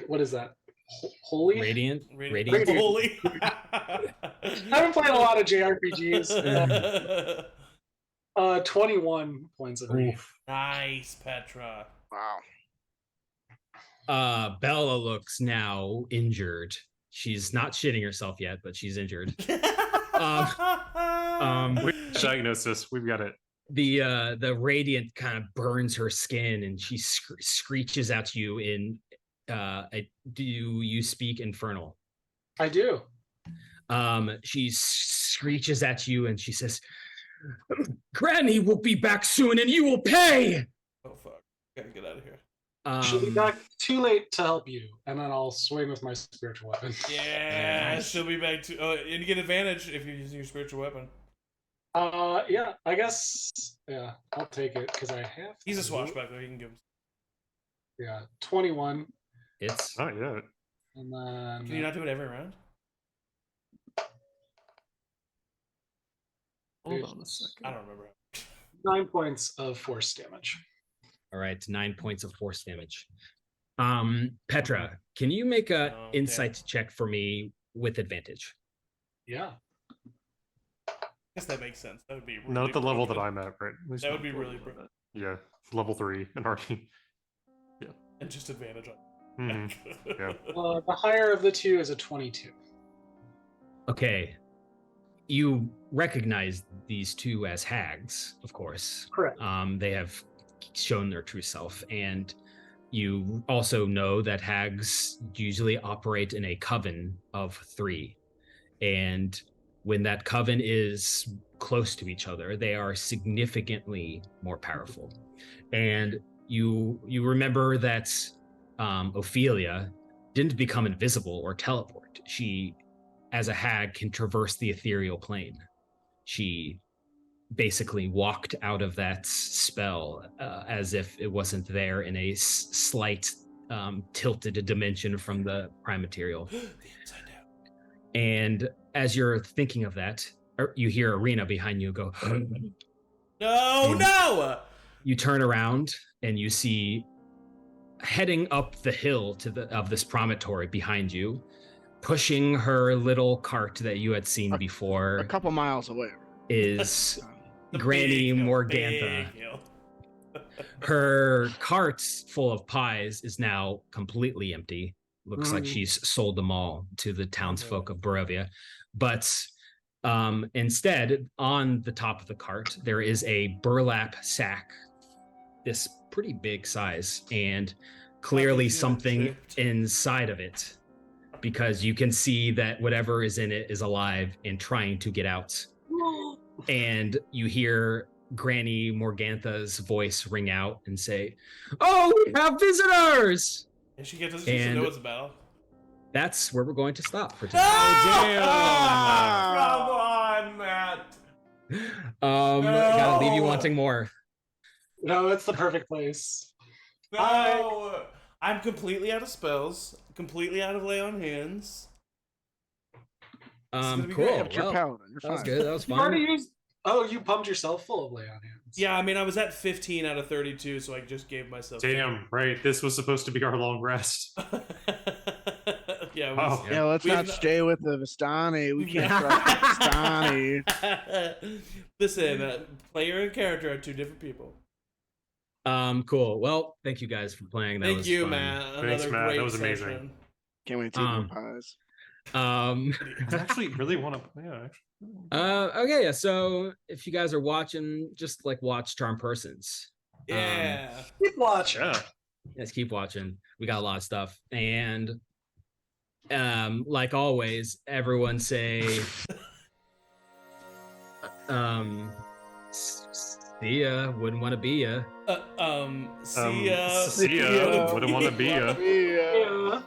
what is that? Holy? Radiant. Radiant. Holy. I haven't played a lot of JRPGs. 21 points of radiant. Nice, Petra. Wow. Bella looks now injured. She's not shitting herself yet, but she's injured. Diagnosis. We've got it. The radiant kind of burns her skin, and she screeches at you in. Do you speak Infernal? I do. She screeches at you, and she says, "Granny will be back soon, and you will pay." Oh fuck! Gotta get out of here. She'll be back too late to help you, and then I'll swing with my spiritual weapon. Yeah, Nice. she'll be back too. Oh, and you get advantage if you're using your spiritual weapon. Yeah, I guess. Yeah, I'll take it because I have. He's a to. swashbuckler. You can give him. Yeah, 21, It's Not yet. and then. Can you not do it every round? Hold on a second. I don't remember. 9 points of force damage. all right. 9 points of force damage. Petra, can you make a Oh, insight check for me with advantage? Yeah. I guess that makes sense. That would be really Not the level that broken. I'm at, right? At least That not would be the really level I'm broken. at. Yeah, level 3 and already. And just advantage on. Mhm. Yeah. The higher of the two is a 22. Okay. You recognize these two as hags, of course. Correct. They have shown their true self, and you also know that hags usually operate in a coven of 3. And when that coven is close to each other, they are significantly more powerful. And you remember that Ophelia didn't become invisible or teleport. She, as a hag, can traverse the ethereal plane. She basically walked out of that spell as if it wasn't there in a slight tilted dimension from the prime material. The inside down. And as you're thinking of that, you hear Arena behind you go. No! You turn around and you see, heading up the hill of this promontory behind you, pushing her little cart that you had seen A before, couple miles away. is The Granny big hill, Morgantha. big hill. Her cart full of pies is now completely empty. Looks like Mm. she's sold them all to the townsfolk of Barovia. But instead, on the top of the cart, there is a burlap sack, this pretty big size, and clearly Human something shaped. inside of it. because you can see that whatever is in it is alive and trying to get out. And you hear Granny Morgantha's voice ring out and say, "Oh, we have visitors!" And she doesn't know it's about. That's where we're going to stop for tonight. Come on, Matt. Gotta leave you wanting more. No, it's the perfect place. No, I'm completely out of spells, completely out of lay on hands. Cool. But you're Well, Paladin. You're that was fine. good. That was You've already fun. used. Oh, you pumped yourself full of lay on hands. Yeah, I mean, I was at 15 out of 32, so I just gave myself. Damn, right. This was supposed to be our long rest. Yeah. Oh. Yeah, let's not stay with the Vistani. We can't trust the Vistani. Listen, player and character are two different people. Cool. Well, thank you guys for playing. That Thank was you, fun. Matt. Thanks, Another Matt. great That was amazing. session. Can't wait to eat more pies. I actually really want to. Yeah. Okay, yeah. So if you guys are watching, just like watch CharmedPersons. Yeah. Keep watching. Yeah. Let's keep watching. We got a lot of stuff. And like always, everyone say see ya, wouldn't want to be ya. See ya. See ya. Wouldn't want to be ya. Yeah.